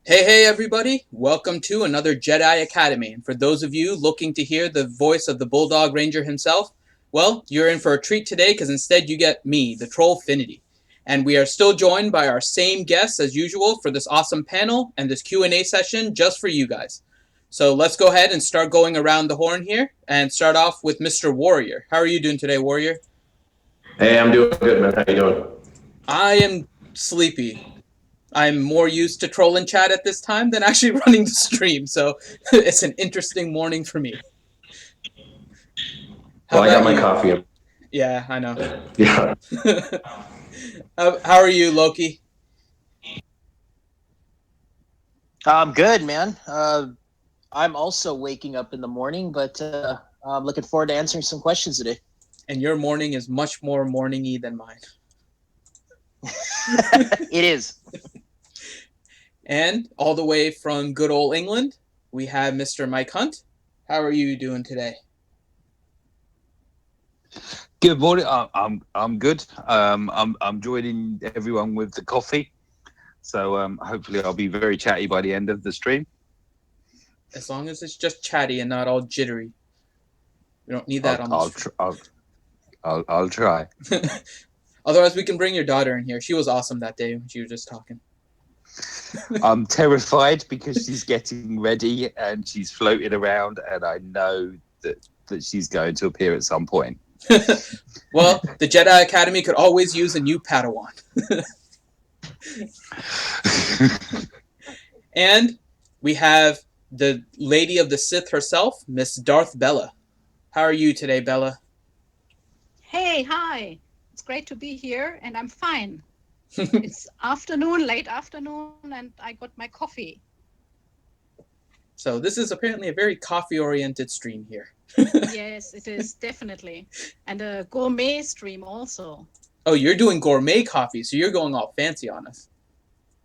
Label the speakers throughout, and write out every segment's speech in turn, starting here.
Speaker 1: Hey, everybody. Welcome to another Jedi Academy. And for those of you looking to hear the voice of the Bulldog Ranger himself, well, you're in for a treat today because instead you get me, the Trollfinity. And we are still joined by our same guests as usual for this awesome panel and this Q&A session just for you guys. So let's go ahead and start going around the horn here and start off with Mr. Warrior. How are you doing today, Warrior?
Speaker 2: Hey, I'm doing good, man. How you doing?
Speaker 1: I am sleepy. I'm more used to trolling chat at this time than actually running the stream, so it's an interesting morning for me. How
Speaker 2: Well, I got
Speaker 1: about
Speaker 2: my
Speaker 1: you?
Speaker 2: coffee.
Speaker 1: Yeah, I know.
Speaker 2: Yeah.
Speaker 1: How are you, Loki?
Speaker 3: I'm good, man. I'm also waking up in the morning, but I'm looking forward to answering some questions today.
Speaker 1: And your morning is much more morning-y than mine.
Speaker 3: It is.
Speaker 1: And all the way from good old England, we have Mr. Mike Hunt. How are you doing today?
Speaker 4: Good morning. I'm good. I'm joining everyone with the coffee, so hopefully I'll be very chatty by the end of the stream.
Speaker 1: As long as it's just chatty and not all jittery. We don't need that on the stream.
Speaker 4: I'll try.
Speaker 1: Otherwise, we can bring your daughter in here. She was awesome that day when she was just talking.
Speaker 4: I'm terrified because she's getting ready and she's floating around, and I know that she's going to appear at some point.
Speaker 1: Well, the Jedi Academy could always use a new Padawan. And we have the Lady of the Sith herself, Miss Darth Bella. How are you today, Bella?
Speaker 5: Hey, hi. It's great to be here, and I'm fine. It's afternoon, late afternoon, and I got my coffee.
Speaker 1: So this is apparently a very coffee-oriented stream here.
Speaker 5: Yes, it is, definitely. And a gourmet stream also.
Speaker 1: Oh, you're doing gourmet coffee, so you're going all fancy on us.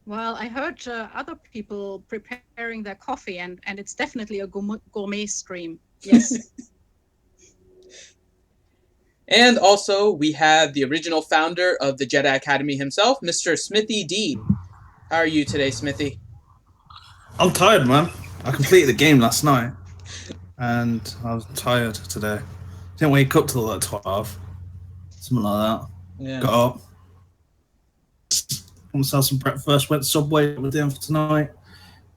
Speaker 5: Well, I heard other people preparing their coffee, and it's definitely a gourmet stream. Yes.
Speaker 1: And also, we have the original founder of the Jedi Academy himself, Mr. Smithy D. How are you today, Smithy?
Speaker 6: I'm tired, man. I completed the game last night, and I was tired today. Didn't wake up till like 12, something like that.
Speaker 1: Yeah.
Speaker 6: Got up, got myself some breakfast, went to Subway with dinner for tonight,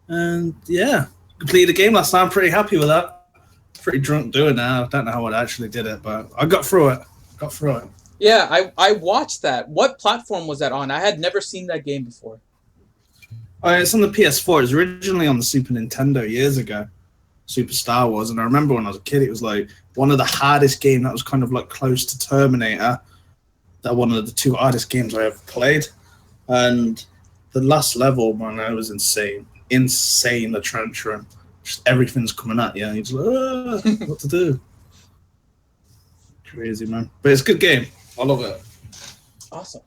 Speaker 6: and yeah, completed the game last night. I'm pretty happy with that. Pretty drunk doing that. I don't know how I actually did it, but I got through it.
Speaker 1: Yeah, I watched that. What platform was that on? I had never seen that game before.
Speaker 6: It's on the PS4. It was originally on the Super Nintendo years ago. Super Star Wars, and I remember when I was a kid, it was like one of the hardest games. That was kind of like close to Terminator. That one of the two hardest games I ever played, and the last level, man, it was insane. The trench run. Just everything's coming at you, and you're just like, what to do? Crazy, man. But it's a good game. I love it.
Speaker 1: Awesome.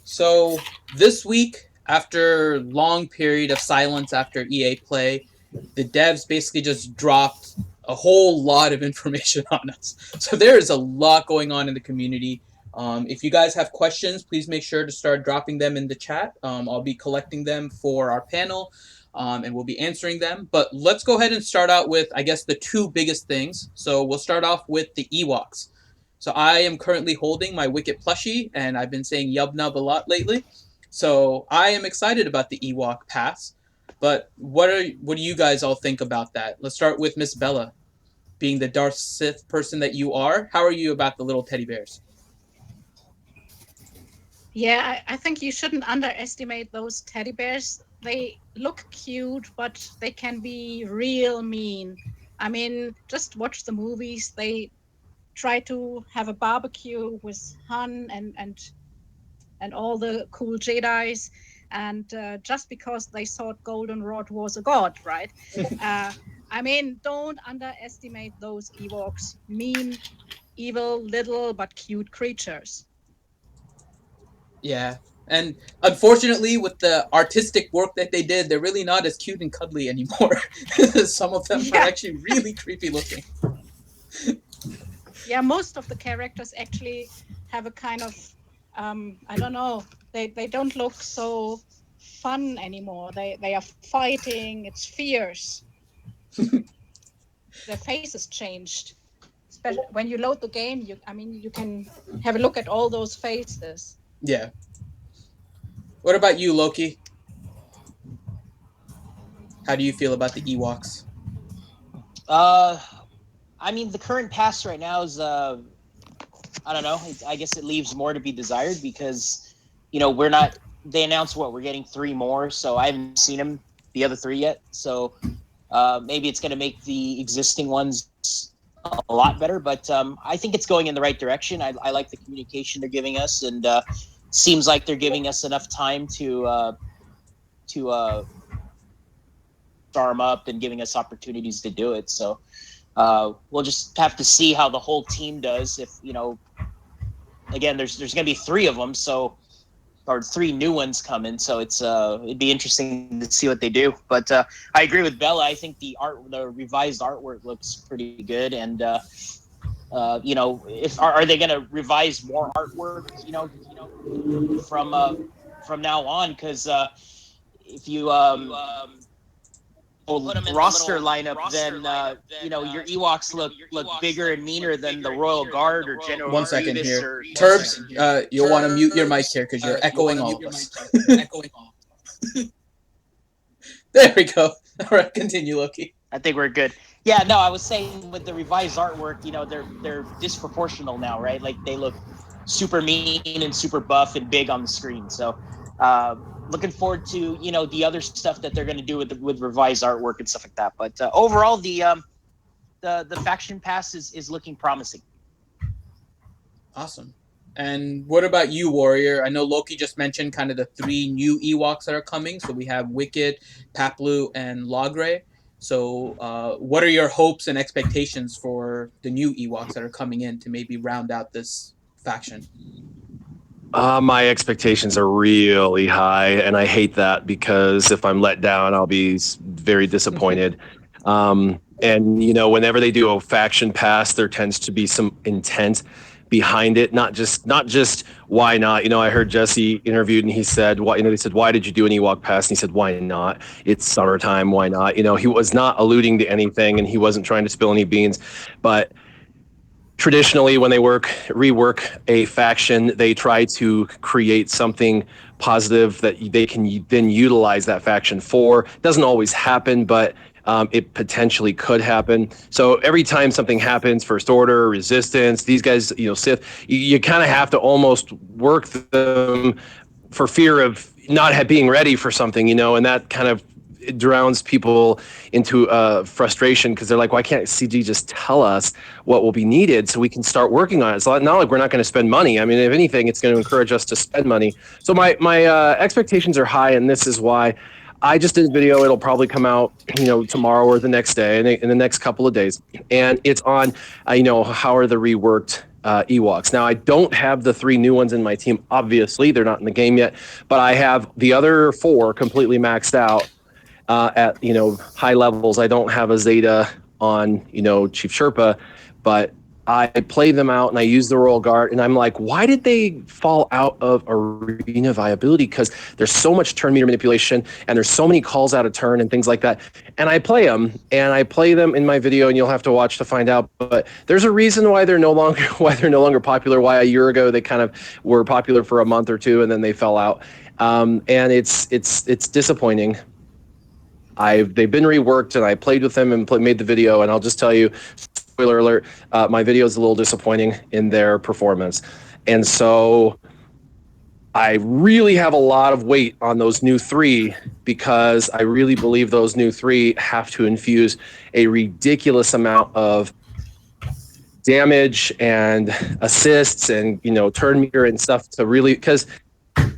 Speaker 1: So this week, after a long period of silence after EA Play, the devs basically just dropped a whole lot of information on us. So there is a lot going on in the community. If you guys have questions, please make sure to start dropping them in the chat. I'll be collecting them for our panel. And we'll be answering them. But let's go ahead and start out with, I guess, the two biggest things. So we'll start off with the Ewoks. So I am currently holding my Wicket plushie, and I've been saying Yub Nub a lot lately. So I am excited about the Ewok pass. But what do you guys all think about that? Let's start with Miss Bella, being the Darth Sith person that you are. How are you about the little teddy bears?
Speaker 5: Yeah, I think you shouldn't underestimate those teddy bears. They look cute, but they can be real mean. I mean, just watch the movies. They try to have a barbecue with Han and all the cool Jedis, and just because they thought Goldenrod was a god, right? I mean, don't underestimate those Ewoks. Mean, evil, little, but cute creatures.
Speaker 1: Yeah. And unfortunately, with the artistic work that they did, they're really not as cute and cuddly anymore. Some of them are actually really creepy looking.
Speaker 5: Yeah, most of the characters actually have a kind of, I don't know, they don't look so fun anymore. They are fighting. It's fierce. Their faces changed. Especially when you load the game, you can have a look at all those faces.
Speaker 1: Yeah. What about you, Loki? How do you feel about the Ewoks?
Speaker 3: I mean, the current pass right now is I don't know. I guess it leaves more to be desired because, we're not. They announced we're getting 3 more, so I haven't seen them, the other 3 yet. So maybe it's going to make the existing ones a lot better. But I think it's going in the right direction. I like the communication they're giving us, and seems like they're giving us enough time to arm up and giving us opportunities to do it. So we'll just have to see how the whole team does. If again, there's going to be 3 of them, or 3 new ones coming. So it'd be interesting to see what they do. But I agree with Bella. I think the revised artwork looks pretty good. And if are they going to revise more artwork? From now on, because if you roster lineup, then your Ewoks look bigger and meaner than the Royal Guard or General.
Speaker 1: 1 second
Speaker 3: Grievous
Speaker 1: here.
Speaker 3: or
Speaker 1: Turbs, you'll want to mute your mic here because you're echoing all of us. There we go. All right, continue, Loki.
Speaker 3: I think we're good. Yeah, no, I was saying with the revised artwork, they're disproportional now, right? Like they look super mean and super buff and big on the screen. So looking forward to the other stuff that they're going to do with revised artwork and stuff like that. But overall, the faction pass is looking promising.
Speaker 1: Awesome. And what about you, Warrior? I know Loki just mentioned kind of the 3 new Ewoks that are coming. So we have Wicket, Paplu, and Logray. So what are your hopes and expectations for the new Ewoks that are coming in to maybe round out this faction?
Speaker 2: My expectations are really high, and I hate that because if I'm let down, I'll be very disappointed. And whenever they do a faction pass, there tends to be some intent behind it, not just why not. I heard Jesse interviewed, and he said, "Why?" They said, "Why did you do an Ewok pass?" And he said, "Why not? It's summertime. Why not?" He was not alluding to anything, and he wasn't trying to spill any beans, but. Traditionally, when they rework a faction, they try to create something positive that they can then utilize that faction for. Doesn't always happen, but it potentially could happen. So every time something happens, First Order, Resistance, these guys, Sith, you kind of have to almost work them for fear of not being ready for something, and that kind of drowns people into frustration because they're like, why can't CG just tell us what will be needed so we can start working on it? It's not like we're not going to spend money. I mean, if anything, it's going to encourage us to spend money. So my expectations are high, and this is why I just did a video. It'll probably come out, tomorrow or the next day, in the next couple of days. And it's on, how are the reworked Ewoks. Now, I don't have the 3 new ones in my team. Obviously, they're not in the game yet, but I have the other 4 completely maxed out. At high levels. I don't have a Zeta on Chief Sherpa, but I play them out and I use the Royal Guard, and I'm like, why did they fall out of arena viability? Because there's so much turn meter manipulation and there's so many calls out of turn and things like that. And I play them in my video, and you'll have to watch to find out. But there's a reason why they're no longer popular. Why a year ago they kind of were popular for a month or 2 and then they fell out. And it's disappointing. They've been reworked, and I played with them and made the video, and I'll just tell you, spoiler alert, my video is a little disappointing in their performance. And so I really have a lot of weight on those new 3 because I really believe those new 3 have to infuse a ridiculous amount of damage and assists and, turn meter and stuff to really, because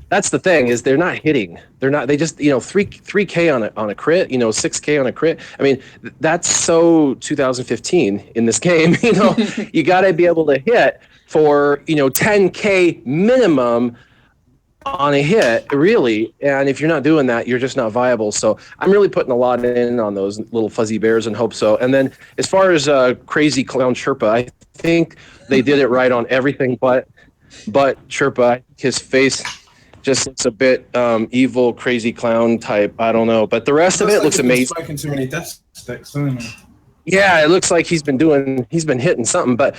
Speaker 2: that's the thing, is they're not hitting. They just, 3K on a crit, 6K on a crit. I mean, that's so 2015 in this game. You got to be able to hit for, 10K minimum on a hit, really. And if you're not doing that, you're just not viable. So I'm really putting a lot in on those little fuzzy bears and hope so. And then as far as Crazy Clown Sherpa, I think they did it right on everything but Sherpa. His face just looks a bit evil, crazy clown type. I don't know, but the rest of it looks amazing.
Speaker 6: Smoking too many death sticks, doesn't he?
Speaker 2: Yeah, it looks like he's been hitting something. But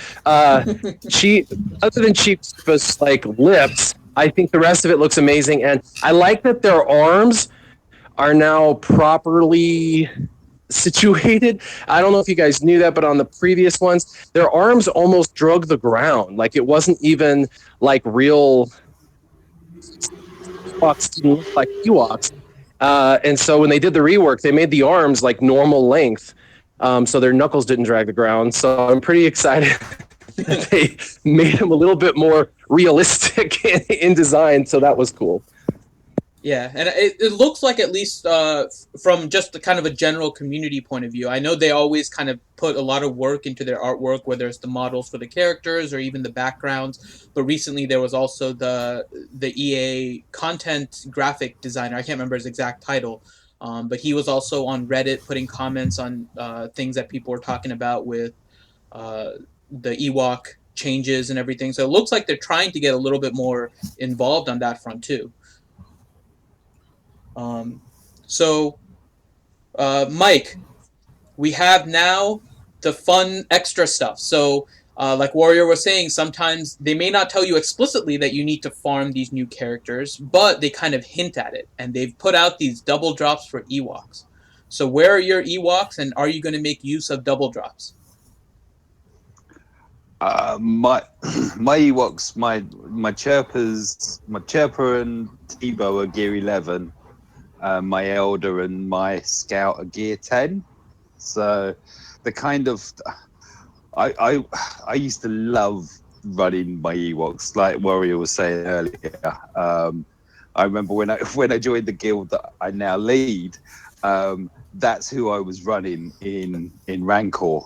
Speaker 2: she, other than Chief's like lips, I think the rest of it looks amazing, and I like that their arms are now properly situated. I don't know if you guys knew that, but on the previous ones, their arms almost drug the ground. Like it wasn't even like real Ewoks didn't look like Ewoks. And so when they did the rework, they made the arms like normal length, so their knuckles didn't drag the ground. So I'm pretty excited that they made them a little bit more realistic in design. So that was cool.
Speaker 1: Yeah, and it looks like, at least from just the kind of a general community point of view, I know they always kind of put a lot of work into their artwork, whether it's the models for the characters or even the backgrounds. But recently there was also the EA content graphic designer. I can't remember his exact title, but he was also on Reddit putting comments on things that people were talking about with the Ewok changes and everything. So it looks like they're trying to get a little bit more involved on that front too. Mike, we have now the fun extra stuff. So, like Warrior was saying, sometimes they may not tell you explicitly that you need to farm these new characters, but they kind of hint at it. And they've put out these double drops for Ewoks. So where are your Ewoks, and are you going to make use of double drops?
Speaker 4: My Ewoks, my Chirper and Tebow are gear 11. My Elder and my Scout are gear 10. So the kind of I used to love running my Ewoks, like Warrior was saying earlier. I remember when I joined the guild that I now lead, that's who I was running in Rancor.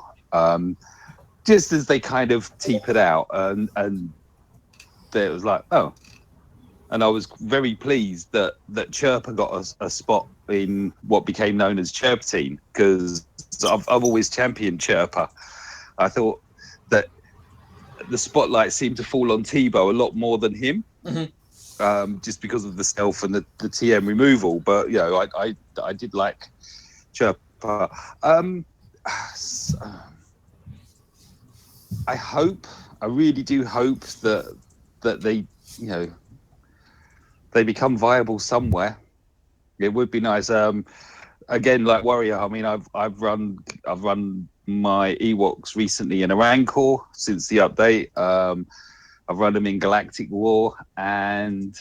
Speaker 4: Just as they kind of tapered out, and it was like, oh. And I was very pleased that Chirper got a spot in what became known as Chirp Team, because I've always championed Chirper. I thought that the spotlight seemed to fall on Tebow a lot more than him, just because of the stealth and the TM removal. But you know, I did like Chirper. I really do hope that they, you know, they become viable somewhere. It would be nice. Again, like Warrior, I mean, I've run my Ewoks recently in a Rancor since the update. I've run them in Galactic War, and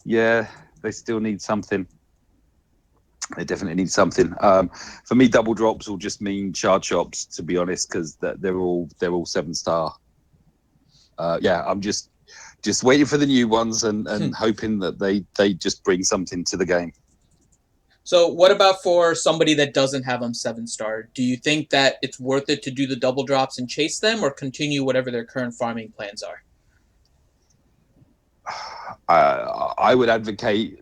Speaker 4: yeah, they still need something. They definitely need something. For me, double drops will just mean charge shops, to be honest, because they're all 7-star. Yeah, I'm just waiting for the new ones and hoping that they just bring something to the game.
Speaker 1: So what about for somebody that doesn't have them 7-star? Do you think that it's worth it to do the double drops and chase them, or continue whatever their current farming plans are?
Speaker 4: I would advocate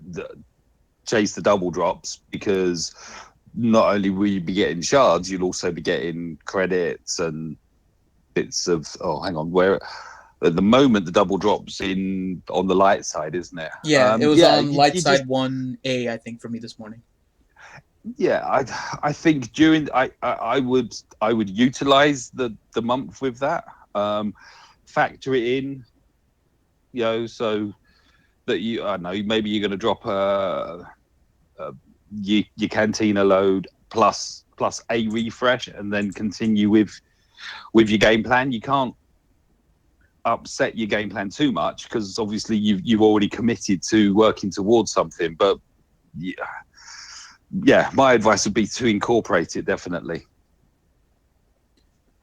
Speaker 4: chase the double drops, because not only will you be getting shards, you'll also be getting credits and bits of. Oh, hang on, where? At the moment, the double drops on the light side, isn't it?
Speaker 1: Yeah, it was on light side 1A, I think, for me this morning.
Speaker 4: Yeah, I think during I would utilize the month with that, factor it in, you know, so that I don't know, maybe you're going to drop your Cantina load plus a refresh, and then continue with your game plan. You can't upset your game plan too much, because obviously you've already committed to working towards something. But yeah, my advice would be to incorporate it, definitely.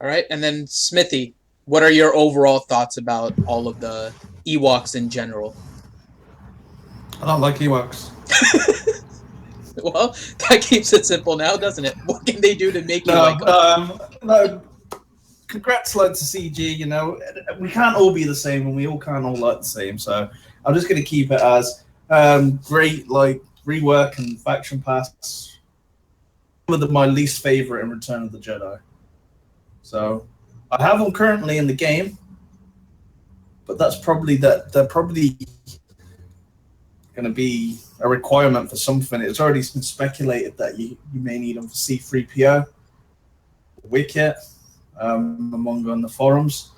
Speaker 1: All right, and then Smithy, what are your overall thoughts about all of the Ewoks in general?
Speaker 6: I don't like Ewoks.
Speaker 1: Well, that keeps it simple now, doesn't it? What can they do to make you like them?
Speaker 6: No. Congrats, like, to CG. You know, we can't all be the same, and we all can't all like the same. So I'm just going to keep it as great, like, rework and faction pass. One of my least favorite in Return of the Jedi. So I have them currently in the game, but that's probably that they're probably going to be a requirement for something. It's already been speculated that you may need them for C-3PO, Wicket, among on the forums.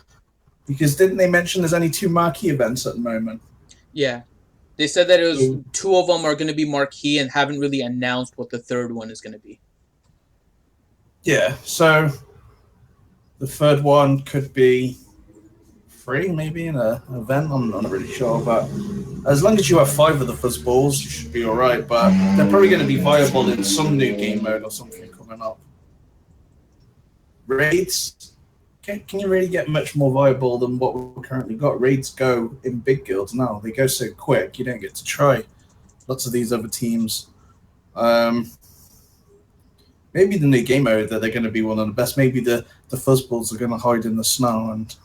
Speaker 6: Because didn't they mention there's only 2 marquee events at the moment?
Speaker 1: Yeah. They said that it was 2 of them are going to be marquee and haven't really announced what the third one is going to be.
Speaker 6: Yeah, so the third one could be free, maybe, in an event. I'm not really sure, but as long as you have 5 of the fuzz balls, you should be all right. But they're probably going to be viable in some new game mode or something coming up. Raids, can you really get much more viable than what we've currently got? Raids go in big guilds now. They go so quick, you don't get to try lots of these other teams. Maybe the new game mode that they're going to be one of the best. Maybe the fuzzballs are going to hide in the snow and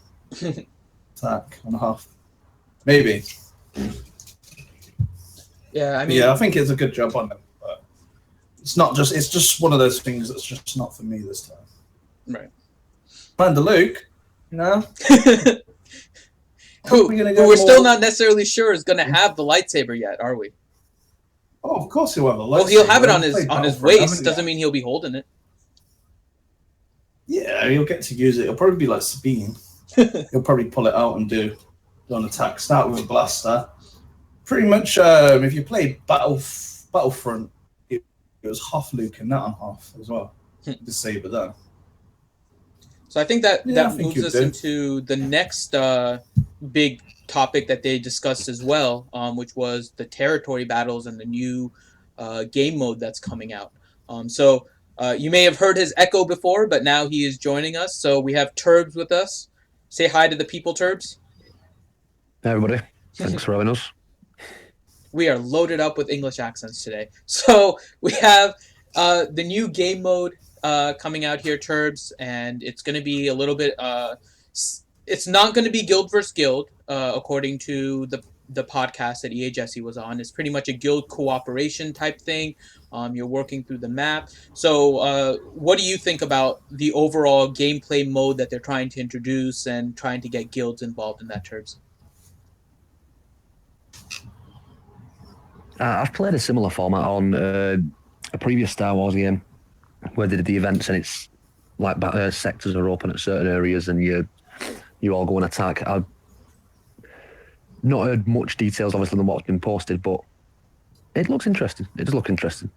Speaker 6: attack on half. Maybe.
Speaker 1: Yeah, I mean,
Speaker 6: yeah, I think it's a good job on them, but it's not just. It's just one of those things that's just not for me this time.
Speaker 1: Right.
Speaker 6: Commander Luke, you know,
Speaker 1: who we're still not necessarily sure is going to have the lightsaber yet, are we?
Speaker 6: Oh, of course he'll have a lightsaber.
Speaker 1: Well, he'll have it on his waist. Doesn't mean he'll be holding it.
Speaker 6: Yeah, he'll get to use it. It'll probably be like Sabine. He'll probably pull it out and do an attack. Start with a blaster. Pretty much, if you played Battlefront, it was half Luke and that on half as well. The saber there.
Speaker 1: So I think that moves us into the next big topic that they discussed as well, which was the territory battles and the new game mode that's coming out. So you may have heard his echo before, but now he is joining us. So we have Turbs with us. Say hi to the people, Turbs.
Speaker 7: Hey everybody, thanks for having us.
Speaker 1: We are loaded up with English accents today. So we have the new game mode coming out here, Turbs, and it's going to be a little bit. It's not going to be guild versus guild, according to the podcast that EA Jesse was on. It's pretty much a guild cooperation type thing. You're working through the map. So, what do you think about the overall gameplay mode that they're trying to introduce and trying to get guilds involved in that, Turbs?
Speaker 7: I've played a similar format on a previous Star Wars game where they did the events, and it's like sectors are open at certain areas and you all go and attack. I've not heard much details, obviously, than what's been posted, but it looks interesting. It does look interesting.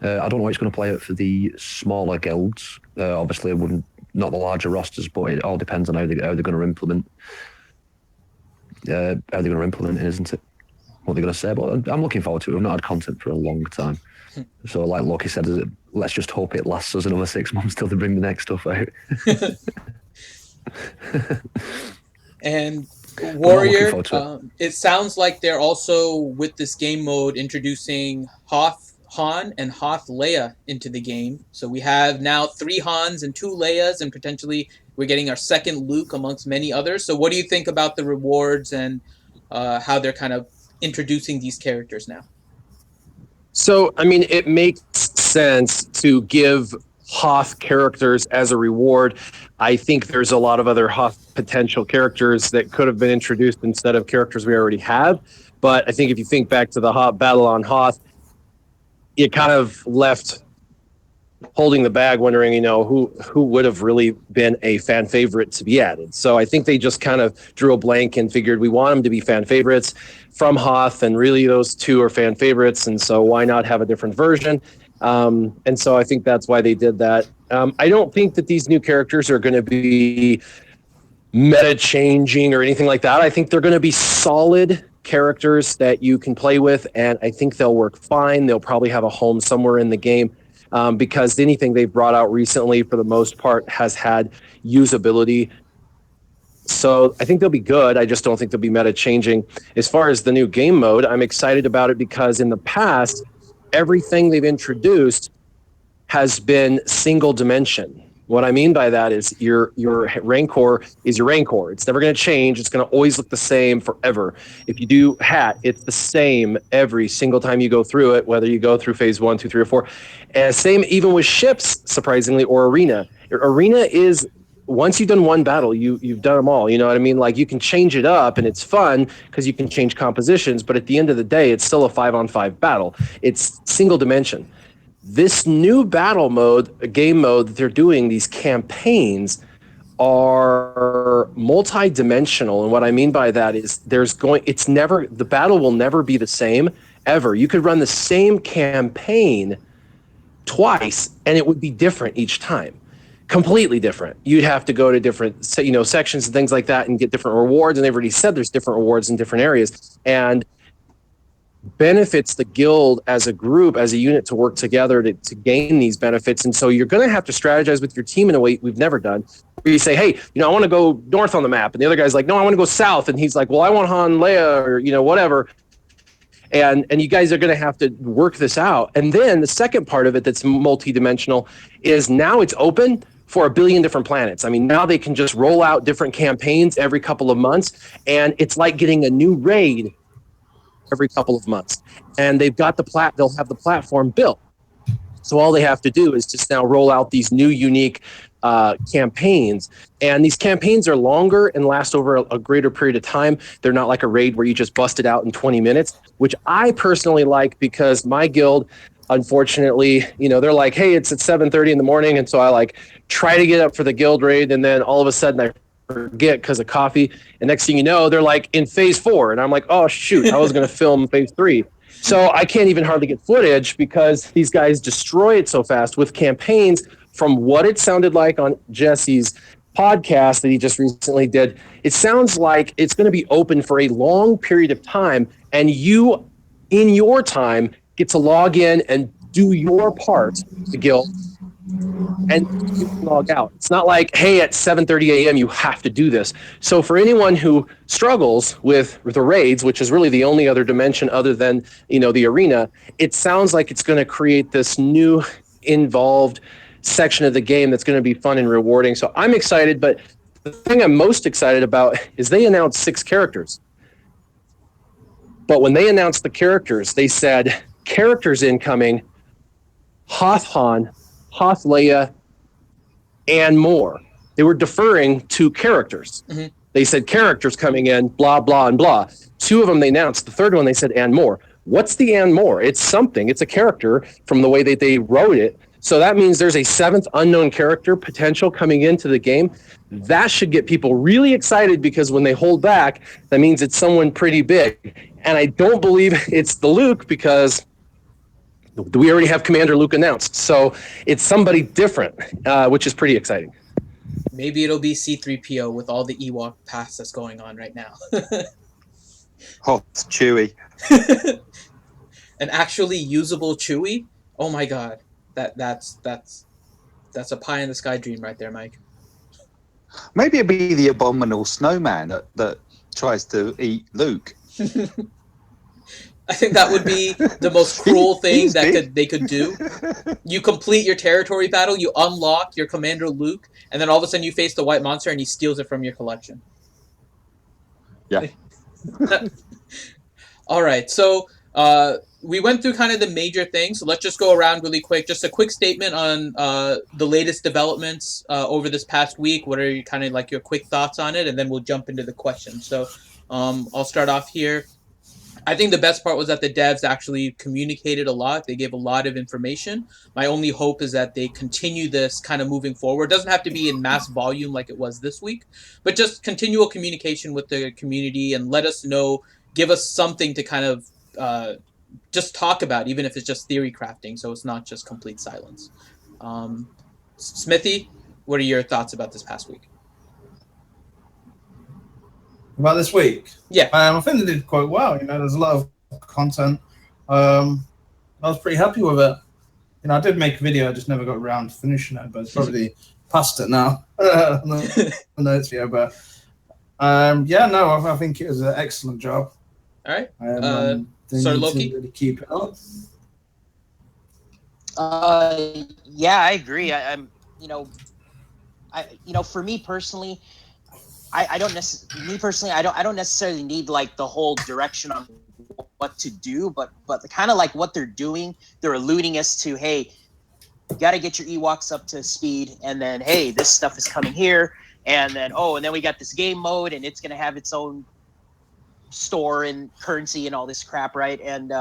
Speaker 7: I don't know how it's going to play out for the smaller guilds. Obviously, not the larger rosters, but it all depends on how they're going to implement. How they're going to implement it, isn't it? What they're going to say, but I'm looking forward to it. We've not had content for a long time. So like Loki said, let's just hope it lasts us another 6 months till they bring the next stuff out.
Speaker 1: And Warrior, it sounds like they're also, with this game mode, introducing Hoth Han and Hoth Leia into the game. So we have now 3 Hans and 2 Leias, and potentially we're getting our second Luke amongst many others. So what do you think about the rewards and how they're kind of introducing these characters now?
Speaker 2: So, I mean, it makes sense to give Hoth characters as a reward. I think there's a lot of other Hoth potential characters that could have been introduced instead of characters we already have. But I think if you think back to the Hoth battle on Hoth, it kind of left holding the bag, wondering, who would have really been a fan favorite to be added. So I think they just kind of drew a blank and figured we want them to be fan favorites from Hoth, and really those 2 are fan favorites, and so why not have a different version? And so I think that's why they did that. I don't think that these new characters are going to be meta changing or anything like that. I think they're going to be solid characters that you can play with, and I think they'll work fine. They'll probably have a home somewhere in the game. Because anything they've brought out recently, for the most part, has had usability. So I think they'll be good. I just don't think they'll be meta changing. As far as the new game mode, I'm excited about it because in the past, everything they've introduced has been single dimension. What I mean by that is your Rancor is your Rancor. It's never going to change. It's going to always look the same forever. If you do Hat, it's the same every single time you go through it, whether you go through phase 1, 2, 3, or 4. And same even with ships, surprisingly, or Arena. Arena is once you've done one battle, you've done them all. You know what I mean? Like, you can change it up and it's fun because you can change compositions, but at the end of the day, it's still a 5-on-5 battle. It's single dimension. This new battle mode, a game mode that they're doing, these campaigns are multi-dimensional. And what I mean by that is the battle will never be the same ever. You could run the same campaign twice and it would be different each time. Completely different. You'd have to go to different, sections and things like that and get different rewards. And they've already said there's different rewards in different areas, and benefits the guild as a group, as a unit, to work together to gain these benefits. And so you're going to have to strategize with your team in a way we've never done. Where you say, hey, I want to go north on the map, and the other guy's like, no, I want to go south, and he's like, well, I want Han, Leia, or whatever. And you guys are going to have to work this out. And then the second part of it that's multi-dimensional is now it's open for 1 billion different planets. I mean, now they can just roll out different campaigns every couple of months, and it's like getting a new raid every couple of months. And they've got they'll have the platform built. So all they have to do is just now roll out these new unique campaigns. And these campaigns are longer and last over a greater period of time. They're not like a raid where you just bust it out in 20 minutes, which I personally like, because my guild, unfortunately, they're like, hey, it's at 7:30 in the morning. And so I try to get up for the guild raid. And then all of a sudden I forget because of coffee. And next thing you know, they're like in phase 4. And I'm like, oh, shoot, I was going to film phase 3. So I can't even hardly get footage because these guys destroy it so fast with campaigns. From what it sounded like on Jesse's podcast that he just recently did, it sounds like it's going to be open for a long period of time. And you, in your time, get to log in and do your part, the guild, and you can log out. It's not like, hey, at 7:30 a.m. you have to do this. So for anyone who struggles with the raids, which is really the only other dimension other than the arena, it sounds like it's going to create this new involved section of the game that's going to be fun and rewarding. So I'm excited, but the thing I'm most excited about is they announced 6 characters. But when they announced the characters, they said characters incoming: Hoth Han, Hoth Leia, and more. They were deferring to characters. Mm-hmm. They said characters coming in, blah, blah, and blah. 2 of them they announced. The third one they said and more. What's the and more? It's something. It's a character from the way that they wrote it. So that means there's a 7th unknown character potential coming into the game. That should get people really excited, because when they hold back, that means it's someone pretty big. And I don't believe it's the Luke, because we already have Commander Luke announced. So it's somebody different, which is pretty exciting.
Speaker 1: Maybe it'll be C-3PO with all the Ewok pass that's going on right now.
Speaker 4: Hot Chewie.
Speaker 1: An actually usable Chewie? Oh my god. That's a pie in the sky dream right there, Mike.
Speaker 4: Maybe it'd be the abominable snowman that tries to eat Luke.
Speaker 1: I think that would be the most cruel thing they could do. You complete your territory battle, you unlock your Commander Luke, and then all of a sudden you face the white monster and he steals it from your collection.
Speaker 4: Yeah.
Speaker 1: All right, so we went through kind of the major things, so let's just go around really quick. Just a quick statement on the latest developments over this past week. What are your quick thoughts on it? And then we'll jump into the questions. So I'll start off here. I think the best part was that the devs actually communicated a lot. They gave a lot of information. My only hope is that they continue this kind of moving forward. It doesn't have to be in mass volume like it was this week, but just continual communication with the community and let us know, give us something to kind of just talk about, even if it's just theory crafting, so it's not just complete silence. Smithy, what are your thoughts about this past week?
Speaker 6: About this week?
Speaker 1: Yeah.
Speaker 6: I think they did quite well. There's a lot of content. I was pretty happy with it. I did make a video, I just never got around to finishing it, but it's probably past it now. The notes, yeah, but I think it was an excellent job.
Speaker 1: All right.
Speaker 6: Sorry,
Speaker 1: Loki?
Speaker 6: Really keep it up.
Speaker 3: Yeah, I agree. For me personally, I don't necessarily need like the whole direction on what to do, but kind of like what they're doing, they're alluding us to, hey, got to get your Ewoks up to speed, and then hey, this stuff is coming here, and then and then we got this game mode, and it's going to have its own store and currency and all this crap, right? And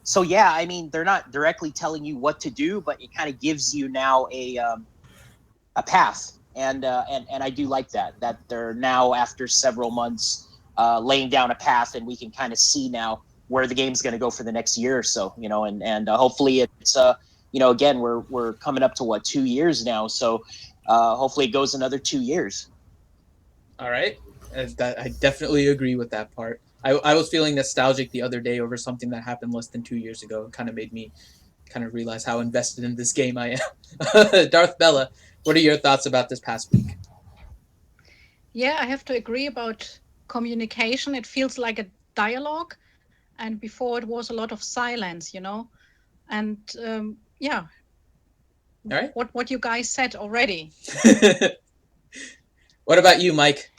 Speaker 3: so yeah, I mean, they're not directly telling you what to do, but it kind of gives you now a path, and I do like that they're now, after several months, laying down a path, and we can kind of see now where the game's going to go for the next year or so, and hopefully it's again, we're coming up to 2 years now, so hopefully it goes another 2 years.
Speaker 1: All right, I definitely agree with that part. I was feeling nostalgic the other day over something that happened less than 2 years ago. It kind of made me kind of realize how invested in this game I am. Darth Bella, what are your thoughts about this past week?
Speaker 5: Yeah, I have to agree about communication. It feels like a dialogue, and before it was a lot of silence, And yeah,
Speaker 1: All right.
Speaker 5: What you guys said already.
Speaker 1: What about you, Mike?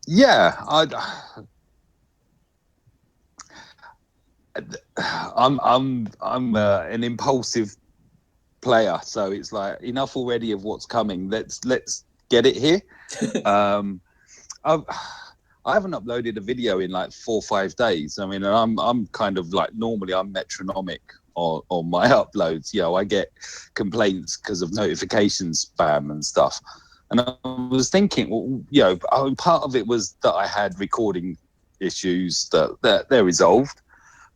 Speaker 4: Yeah, I'm an impulsive player, so it's like, enough already of what's coming. Let's get it here. I haven't uploaded a video in like 4 or 5 days. I mean, I'm kind of like, normally I'm metronomic on my uploads. I get complaints because of notification spam and stuff. And I was thinking, well, part of it was that I had recording issues that they're resolved,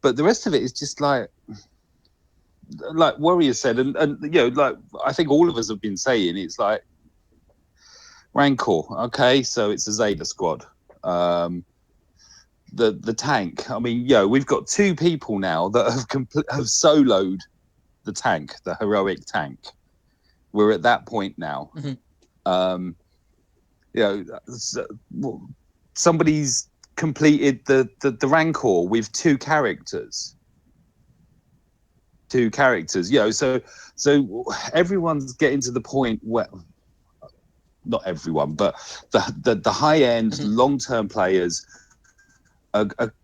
Speaker 4: but the rest of it is just like Warrior said, and like I think all of us have been saying, it's like Rancor. Okay, so it's a Zeta squad. The tank. I mean, we've got 2 people now that have soloed the tank, the heroic tank. We're at that point now.
Speaker 1: Mm-hmm.
Speaker 4: Somebody's completed the Rancor with 2 characters. 2 characters. So everyone's getting to the point where, not everyone, but the high end,
Speaker 1: mm-hmm.
Speaker 4: long-term players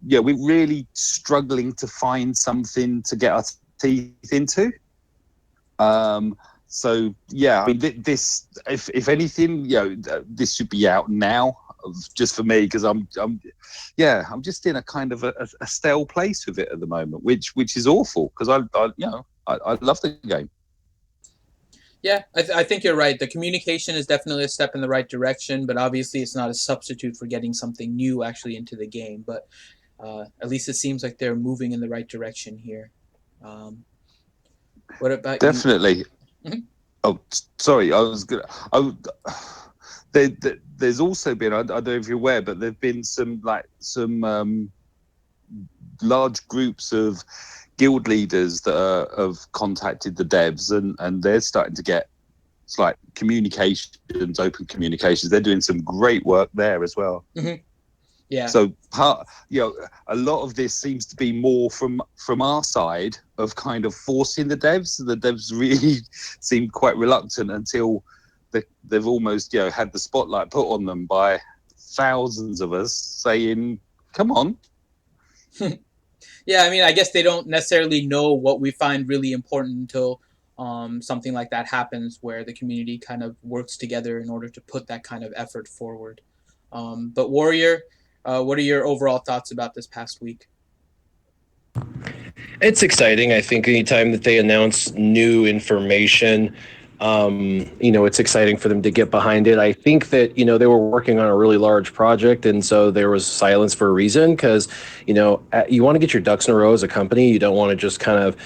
Speaker 4: we're really struggling to find something to get our teeth into. So yeah, I mean, this, if anything, this should be out now, just for me, because I'm just in a kind of a stale place with it at the moment, which is awful, because I love the game.
Speaker 1: Yeah, I think you're right. The communication is definitely a step in the right direction, but obviously it's not a substitute for getting something new actually into the game. But at least it seems like they're moving in the right direction here. What about
Speaker 4: definitely.
Speaker 1: you? Mm-hmm.
Speaker 4: Oh, sorry. I was gonna. There's also been, I don't know if you're aware, but there've been some large groups of guild leaders that have contacted the devs, and they're starting to get like communications, open communications. They're doing some great work there as well.
Speaker 1: Mm-hmm. Yeah.
Speaker 4: So a lot of this seems to be more from our side of kind of forcing the devs. The devs really seem quite reluctant until they've almost had the spotlight put on them by thousands of us saying, "Come on."
Speaker 1: Yeah, I mean, I guess they don't necessarily know what we find really important until something like that happens, where the community kind of works together in order to put that kind of effort forward. But Warrior, what are your overall thoughts about this past week?
Speaker 2: It's exciting. I think anytime that they announce new information, it's exciting for them to get behind it. I think that, they were working on a really large project, and so there was silence for a reason, because, you want to get your ducks in a row as a company. You don't want to just kind of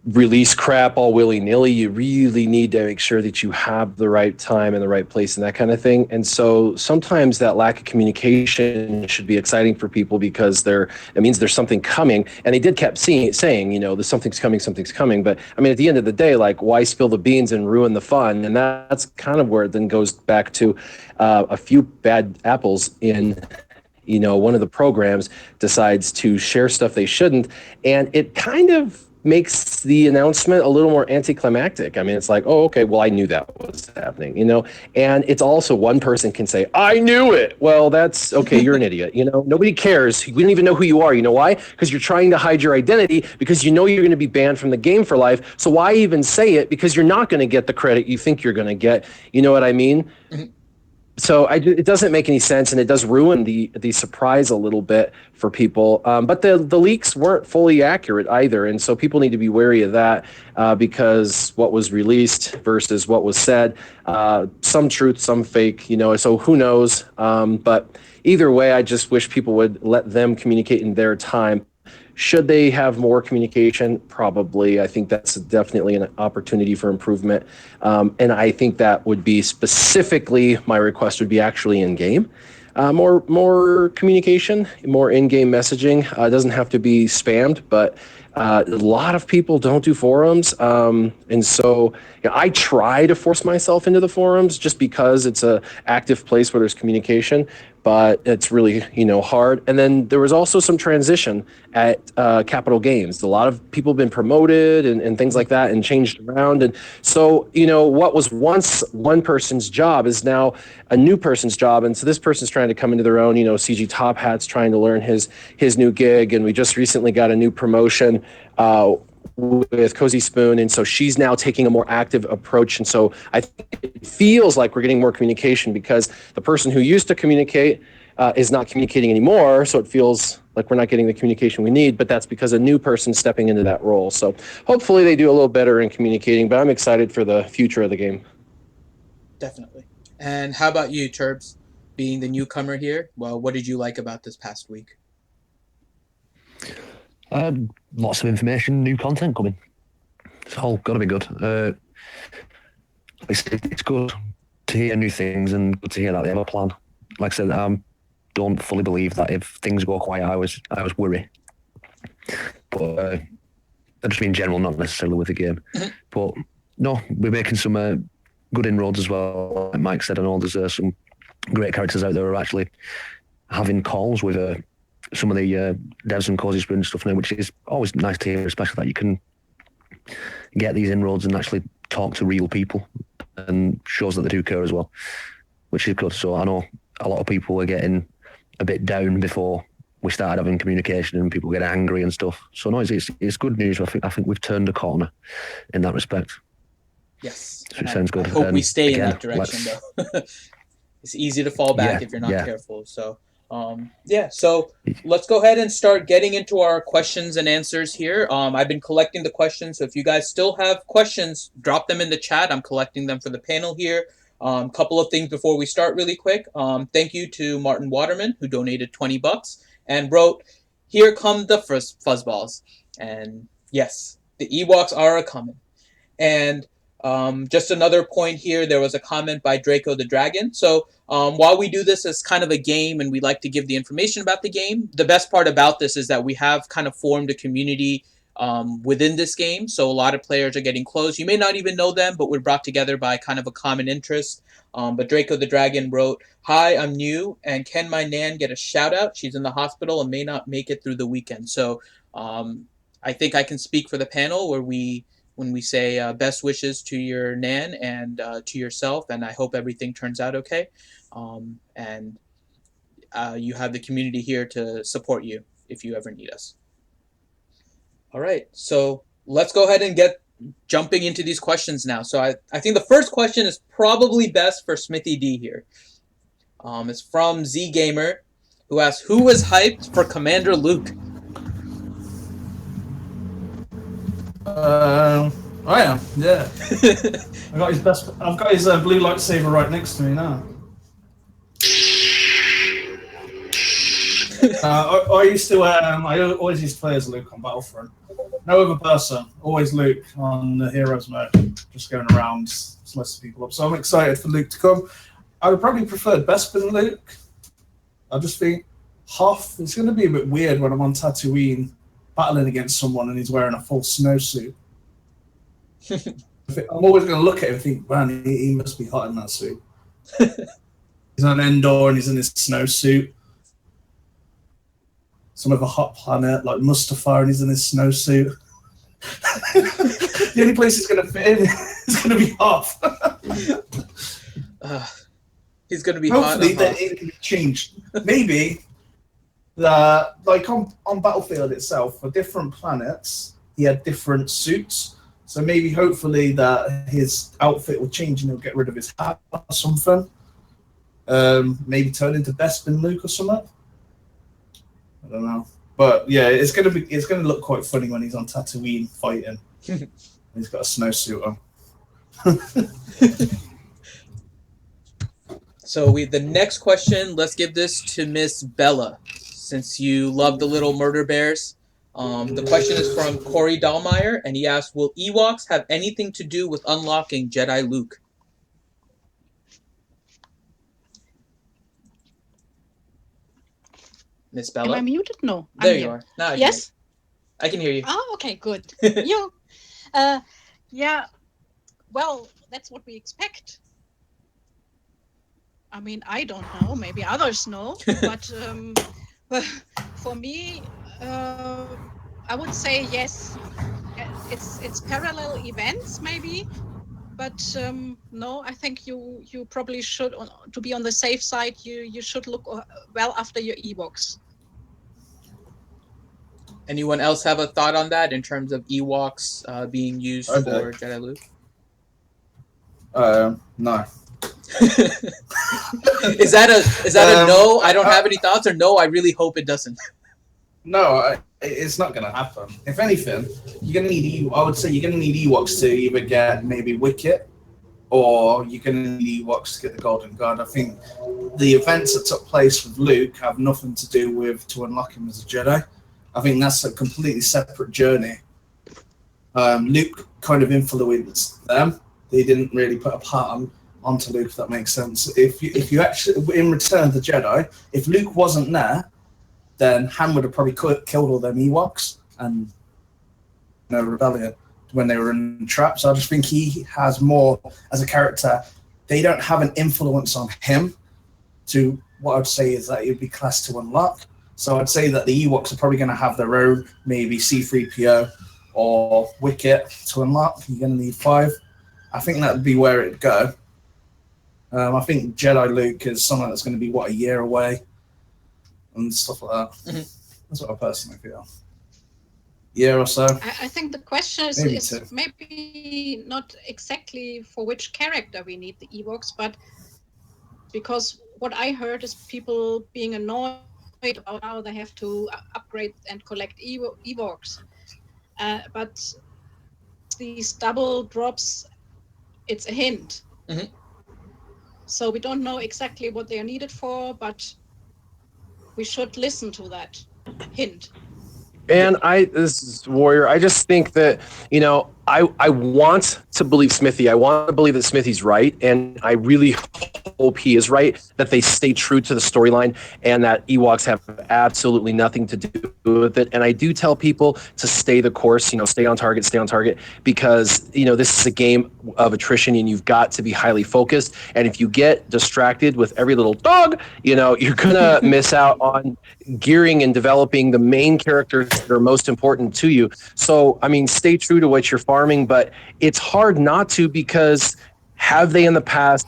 Speaker 2: release crap all willy-nilly. You really need to make sure that you have the right time and the right place and that kind of thing. And so sometimes that lack of communication should be exciting for people, because it means there's something coming. And they did kept saying, there's something's coming. But I mean, at the end of the day, like, why spill the beans and ruin the fun? And that's kind of where it then goes back to a few bad apples in one of the programs decides to share stuff they shouldn't. And it kind of makes the announcement a little more anticlimactic. I mean, it's like, oh, okay, well, I knew that was happening, you know? And it's also one person can say, I knew it. Well, that's okay. You're an idiot. You know, nobody cares. We don't even know who you are. You know why? Because you're trying to hide your identity because you know you're going to be banned from the game for life. So why even say it? Because you're not going to get the credit you think you're going to get. You know what I mean? So it doesn't make any sense, and it does ruin the surprise a little bit for people. But the leaks weren't fully accurate either, and so people need to be wary of that because what was released versus what was said, some truth, some fake, you know. So who knows? But either way, I just wish people would let them communicate in their time. Should they have more communication? Probably. I think that's definitely an opportunity for improvement. And I think that would be specifically, my request would be actually in game. More communication, more in-game messaging. It doesn't have to be spammed, but a lot of people don't do forums. And so I try to force myself into the forums just because it's an active place where there's communication, but it's really, hard. And then there was also some transition at Capital Games. A lot of people have been promoted and things like that and changed around. And so, what was once one person's job is now a new person's job. And so this person's trying to come into their own, CG Top Hat's trying to learn his new gig. And we just recently got a new promotion with Cozy Spoon, and so she's now taking a more active approach. And so I think it feels like we're getting more communication because the person who used to communicate is not communicating anymore. So it feels like we're not getting the communication we need, but that's because a new person's stepping into that role. So hopefully they do a little better in communicating, but I'm excited for the future of the game.
Speaker 1: Definitely. And how about you, Turbs, being the newcomer here? Well, what did you like about this past week?
Speaker 7: Lots of information, new content coming. It's all got to be good. It's good to hear new things and good to hear that they have a plan. Like I said, I don't fully believe that if things go quiet, I was worry. But I just mean in general, not necessarily with the game. But no, we're making some good inroads as well. Like Mike said, I know there's some great characters out there who are actually having calls with some of the devs and Cozy Spoon and stuff now, which is always nice to hear, especially that you can get these inroads and actually talk to real people, and shows that they do care as well, which is good. So I know a lot of people were getting a bit down before we started having communication and people get angry and stuff. So no, it's good news. I think we've turned a corner in that respect.
Speaker 1: Yes.
Speaker 7: So it sounds good.
Speaker 1: I hope we stay
Speaker 7: again,
Speaker 1: in that direction, though. It's easy to fall back if you're not careful. So so let's go ahead and start getting into our questions and answers here. I've been collecting the questions, so if you guys still have questions, drop them in the chat. I'm collecting them for the panel here. Couple of things before we start really quick. Thank you to Martin Waterman, who donated $20 and wrote, "Here come the first fuzzballs." And yes, the Ewoks are a-coming. And just another point here, there was a comment by Draco the Dragon. So while we do this as kind of a game and we like to give the information about the game, the best part about this is that we have kind of formed a community within this game. So a lot of players are getting close. You may not even know them, but we're brought together by kind of a common interest. But Draco the Dragon wrote, "Hi, I'm new, and can my Nan get a shout out? She's in the hospital and may not make it through the weekend." So I think I can speak for the panel when we say best wishes to your Nan and to yourself, and I hope everything turns out okay. And you have the community here to support you if you ever need us. All right, so let's go ahead and get jumping into these questions now. So I think the first question is probably best for Smithy D here. It's from Z Gamer, who asks, "Who was hyped for Commander Luke?"
Speaker 6: I am, yeah. I've got his blue lightsaber right next to me now. I used to I always used to play as Luke on Battlefront. No other person, always Luke on the heroes mode, just going around slicing people up. So I'm excited for Luke to come. I would probably prefer Bespin than Luke. I just think it's going to be a bit weird when I'm on Tatooine battling against someone and he's wearing a full snowsuit. I'm always going to look at him and think, man, he must be hot in that suit. He's on Endor and he's in his snowsuit. Some of a hot planet like Mustafar and he's in his snowsuit. The only place it's going to fit in is going to be Hoth.
Speaker 1: He's going to be
Speaker 6: Hopefully
Speaker 1: hot.
Speaker 6: that it can be changed. Maybe like on Battlefield itself, for different planets, he had different suits. So maybe hopefully that his outfit will change and he'll get rid of his hat or something. Maybe turn into Bespin Luke or something. I don't know. But yeah, it's gonna look quite funny when he's on Tatooine fighting. He's got a snowsuit on.
Speaker 1: So the next question, let's give this to Miss Bella, since you love the little murder bears. The question is from Corey Dahlmeyer, and he asks, will Ewoks have anything to do with unlocking Jedi Luke? Miss Bella?
Speaker 5: Am I muted? No.
Speaker 1: There
Speaker 5: I'm
Speaker 1: you
Speaker 5: here.
Speaker 1: are. Now
Speaker 5: Yes?
Speaker 1: I can hear you.
Speaker 5: Oh, okay, good. You, yeah, well, that's what we expect. I mean, I don't know. Maybe others know, but for me, I would say yes. It's parallel events, maybe, but no. I think you probably should, to be on the safe side. You should look well after your Ewoks.
Speaker 1: Anyone else have a thought on that in terms of Ewoks being used
Speaker 6: Okay.
Speaker 1: for Jedi Luke?
Speaker 6: No.
Speaker 1: Is that a no? I don't have any thoughts, or no? I really hope it doesn't.
Speaker 6: No, it's not going to happen. If anything, you're going to need. I would say you're going to need Ewoks to either get maybe Wicket, or you're going to need Ewoks to get the Golden Guard. I think the events that took place with Luke have nothing to do with to unlock him as a Jedi. I think that's a completely separate journey. Luke kind of influenced them. They didn't really put a part onto Luke, if that makes sense. If you actually, in Return of the Jedi, if Luke wasn't there, then Han would have probably killed all them Ewoks and rebellion when they were in traps. So I just think he has more as a character. They don't have an influence on him to what I'd say is that it would be classed to unlock. So I'd say that the Ewoks are probably going to have their own, maybe C-3PO or Wicket to unlock. You're going to need 5. I think that would be where it'd go. I think Jedi Luke is something that's going to be, a year away and stuff like that. Mm-hmm. That's what I personally feel. Year or so.
Speaker 5: I think the question is maybe not exactly for which character we need the Ewoks, but because what I heard is people being annoyed about how they have to upgrade and collect Ewoks. But these double drops, it's a hint. Mm-hmm. So we don't know exactly what they are needed for, but we should listen to that hint.
Speaker 2: And this is Warrior, I just think that, I want to believe Smithy. I want to believe that Smithy's right. And I really hope he is right, that they stay true to the storyline and that Ewoks have absolutely nothing to do with it. And I do tell people to stay the course, stay on target, because, this is a game of attrition and you've got to be highly focused. And if you get distracted with every little dog, you're going to miss out on gearing and developing the main characters that are most important to you. So, stay true to what you're farming, but it's hard not to, because have they in the past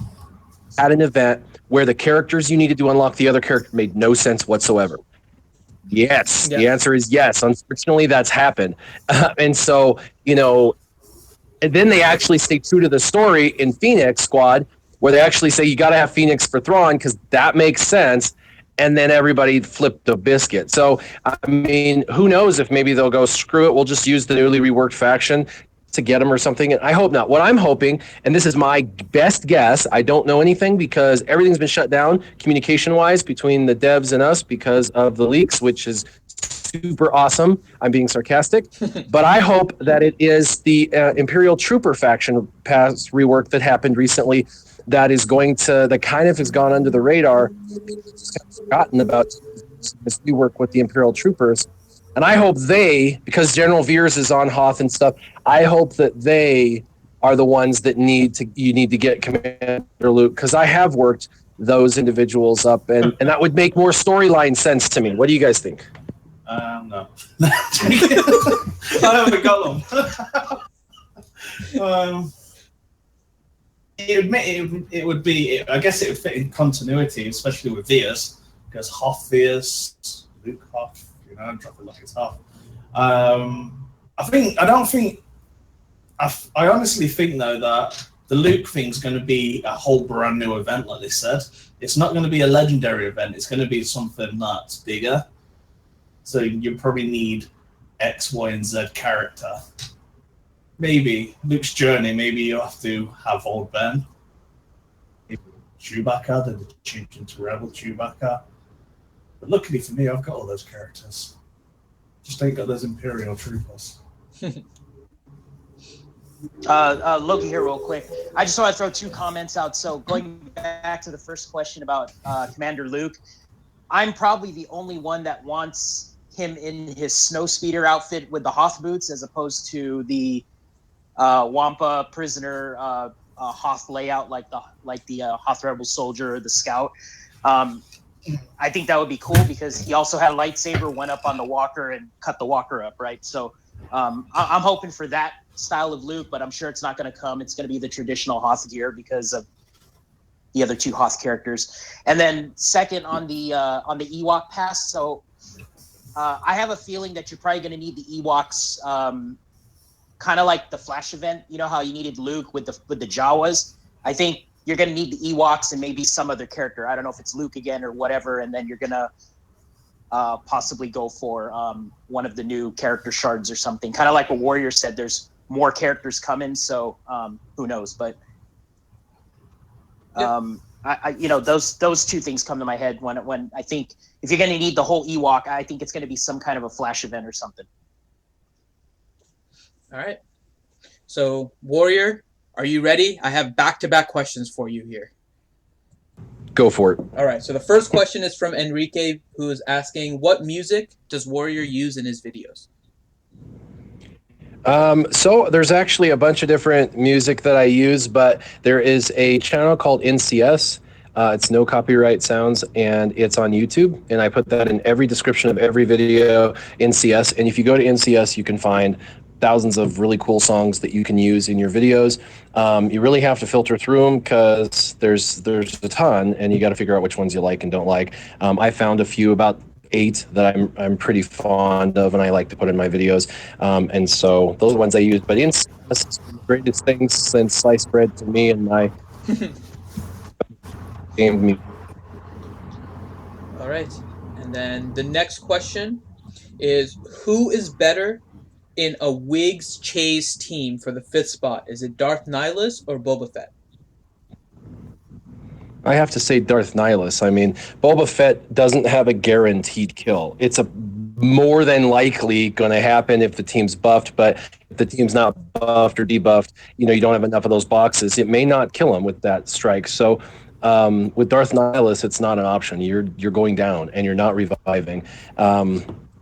Speaker 2: had an event where the characters you needed to unlock the other character made no sense whatsoever? Yes. Yeah. The answer is yes. Unfortunately, that's happened. And so, and then they actually stay true to the story in Phoenix Squad, where they actually say you got to have Phoenix for Thrawn because that makes sense. And then everybody flipped the biscuit. So, who knows if maybe they'll go, screw it, we'll just use the newly reworked faction to get them or something. And I hope not. What I'm hoping, and this is my best guess, I don't know anything because everything's been shut down communication-wise between the devs and us because of the leaks, which is super awesome. I'm being sarcastic. But I hope that it is the Imperial Trooper faction pass rework that happened recently that kind of has gone under the radar, forgotten about this rework with the Imperial Troopers. And I hope because General Veers is on Hoth and stuff, I hope that they are the ones that you need to get Commander Luke, because I have worked those individuals up, and that would make more storyline sense to me. What do you guys think?
Speaker 6: No. I haven't got them. It would be. I guess it would fit in continuity, especially with Veers, because Hoth Veers, Luke Hoth. Drop it like it's Hoth. I honestly think though that the Luke thing's going to be a whole brand new event, like they said. It's not going to be a legendary event. It's going to be something that's bigger. So you probably need X, Y, and Z character. Maybe Luke's journey. Maybe you have to have Old Ben. Maybe Chewbacca. Then they changed into Rebel Chewbacca. But luckily for me, I've got all those characters. Just ain't got those Imperial troopers.
Speaker 3: Loki here real quick. I just want to throw 2 comments out. So going back to the first question about Commander Luke, I'm probably the only one that wants him in his snowspeeder outfit with the Hoth boots as opposed to the Wampa prisoner Hoth layout like the Hoth Rebel soldier or the scout. I think that would be cool because he also had a lightsaber, went up on the walker and cut the walker up, right? So I'm hoping for that style of Luke, but I'm sure it's not going to come. It's going to be the traditional Hoth gear because of the other 2 Hoth characters. And then second on the Ewok pass. So I have a feeling that you're probably going to need the Ewoks, kind of like the Flash event. You know how you needed Luke with the Jawas. I think you're going to need the Ewoks and maybe some other character. I don't know if it's Luke again or whatever. And then you're going to possibly go for one of the new character shards or something. Kind of like what Warrior said, there's more characters coming. So who knows? But those 2 things come to my head when I think if you're going to need the whole Ewok, I think it's going to be some kind of a Flash event or something.
Speaker 1: All right. So, Warrior, are you ready? I have back-to-back questions for you here.
Speaker 2: Go for it.
Speaker 1: All right. So the first question is from Enrique, who is asking, what music does Warrior use in his videos?
Speaker 2: So there's actually a bunch of different music that I use, but there is a channel called NCS. It's no copyright sounds, and it's on YouTube. And I put that in every description of every video, NCS. And if you go to NCS, you can find thousands of really cool songs that you can use in your videos. You really have to filter through them because there's a ton, and you got to figure out which ones you like and don't like. I found a few, about 8 that I'm pretty fond of and I like to put in my videos. And so those are the ones I use. But NCS is the greatest things since sliced bread to me and my game music.
Speaker 1: All right. And then the next question is, who is better in a Wigs Chase team for the 5th spot? Is it Darth Nihilus or Boba Fett?
Speaker 2: I have to say Darth Nihilus. I mean, Boba Fett doesn't have a guaranteed kill. It's a more than likely going to happen if the team's buffed, but if the team's not buffed or debuffed, you don't have enough of those boxes. It may not kill him with that strike. So with Darth Nihilus, it's not an option. You're going down and you're not reviving.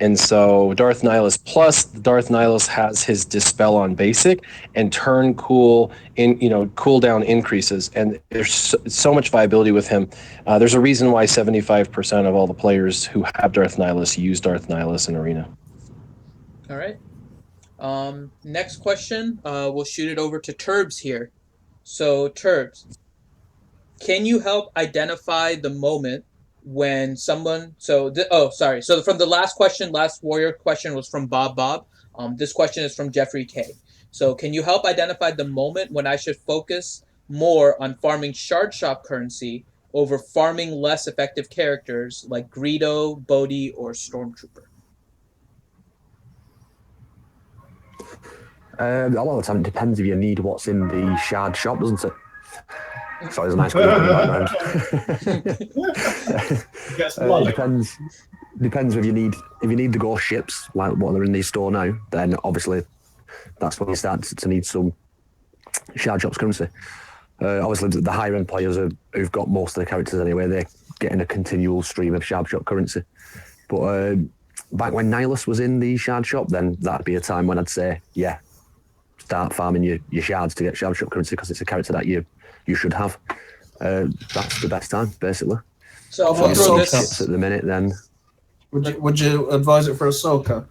Speaker 2: And so Darth Nihilus, plus Darth Nihilus has his dispel on basic and turn cooldown increases, and there's so much viability with him. There's a reason why 75% of all the players who have Darth Nihilus use Darth Nihilus in Arena.
Speaker 1: All right. Next question, we'll shoot it over to Turbs here. So Turbs, can you help identify the moment when someone so from the last Warrior question was from Bob. This question is from Jeffrey K. So can you help identify the moment when I should focus more on farming shard shop currency over farming less effective characters like Greedo, Bodhi, or Stormtrooper?
Speaker 7: A lot of the time it depends if you need what's in the shard shop, doesn't it? Sorry, there's a nice group in the background. Depends if you need the ghost ships like what are in the store now. Then obviously that's when you start to need some shard shops currency. Obviously the higher end players who've got most of the characters anyway, they're getting a continual stream of shard shop currency. But back when Nihilus was in the shard shop, then that'd be a time when I'd say, yeah, start farming your shards to get shard shop currency because it's a character that you should have. That's the best time, basically.
Speaker 1: So I'll throw this
Speaker 7: ships at the minute. Then
Speaker 6: Would you advise it for Ahsoka?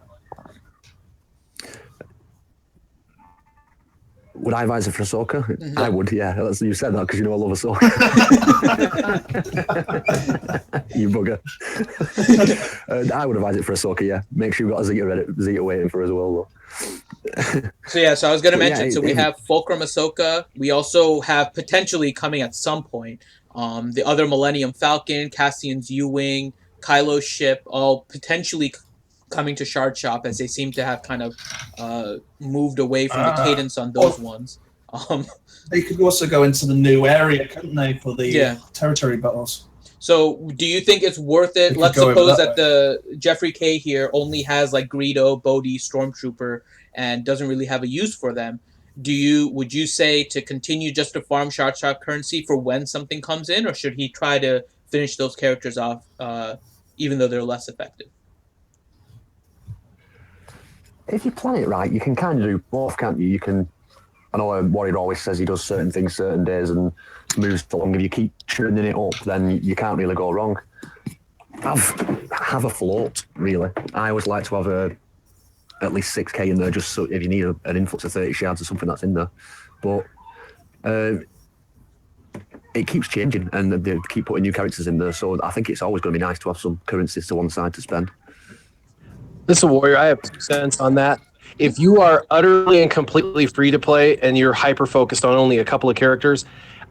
Speaker 7: Would I advise it for Ahsoka?
Speaker 1: Mhm.
Speaker 7: I would, yeah. You said that because you know I love Ahsoka. You bugger. I would advise it for Ahsoka, yeah. Make sure you've got a Zeta waiting for her as well, though.
Speaker 1: So I was going to
Speaker 7: But yeah,
Speaker 1: mention. So we have Fulcrum Ahsoka. We also have potentially coming at some point the other Millennium Falcon, Cassian's U-wing, Kylo's ship, all potentially coming to Shard Shop as they seem to have kind of moved away from the cadence on those ones.
Speaker 6: They could also go into the new area, couldn't they, for the
Speaker 1: Yeah.
Speaker 6: territory battles?
Speaker 1: So, do you think it's worth it?
Speaker 6: We could
Speaker 1: Let's
Speaker 6: go over
Speaker 1: suppose
Speaker 6: that
Speaker 1: that the Jeffrey K here only has like Greedo, Bodhi, Stormtrooper, and doesn't really have a use for them. Would you say to continue just to farm Shard Shop currency for when something comes in, or should he try to finish those characters off, even though they're less effective?
Speaker 7: If you plan it right, you can kind of do both, can't you? You can. I know Warrior always says he does certain things certain days and moves along. If you keep churning it up, then you can't really go wrong. Have a float, really. I always like to have at least 6k in there, just so if you need an influx of 30 shards or something, that's in there. But it keeps changing, and they keep putting new characters in there. So I think it's always going to be nice to have some currencies to one side to spend.
Speaker 2: Listen, Warrior, I have 2 cents on that. If you are utterly and completely free to play and you're hyper focused on only a couple of characters,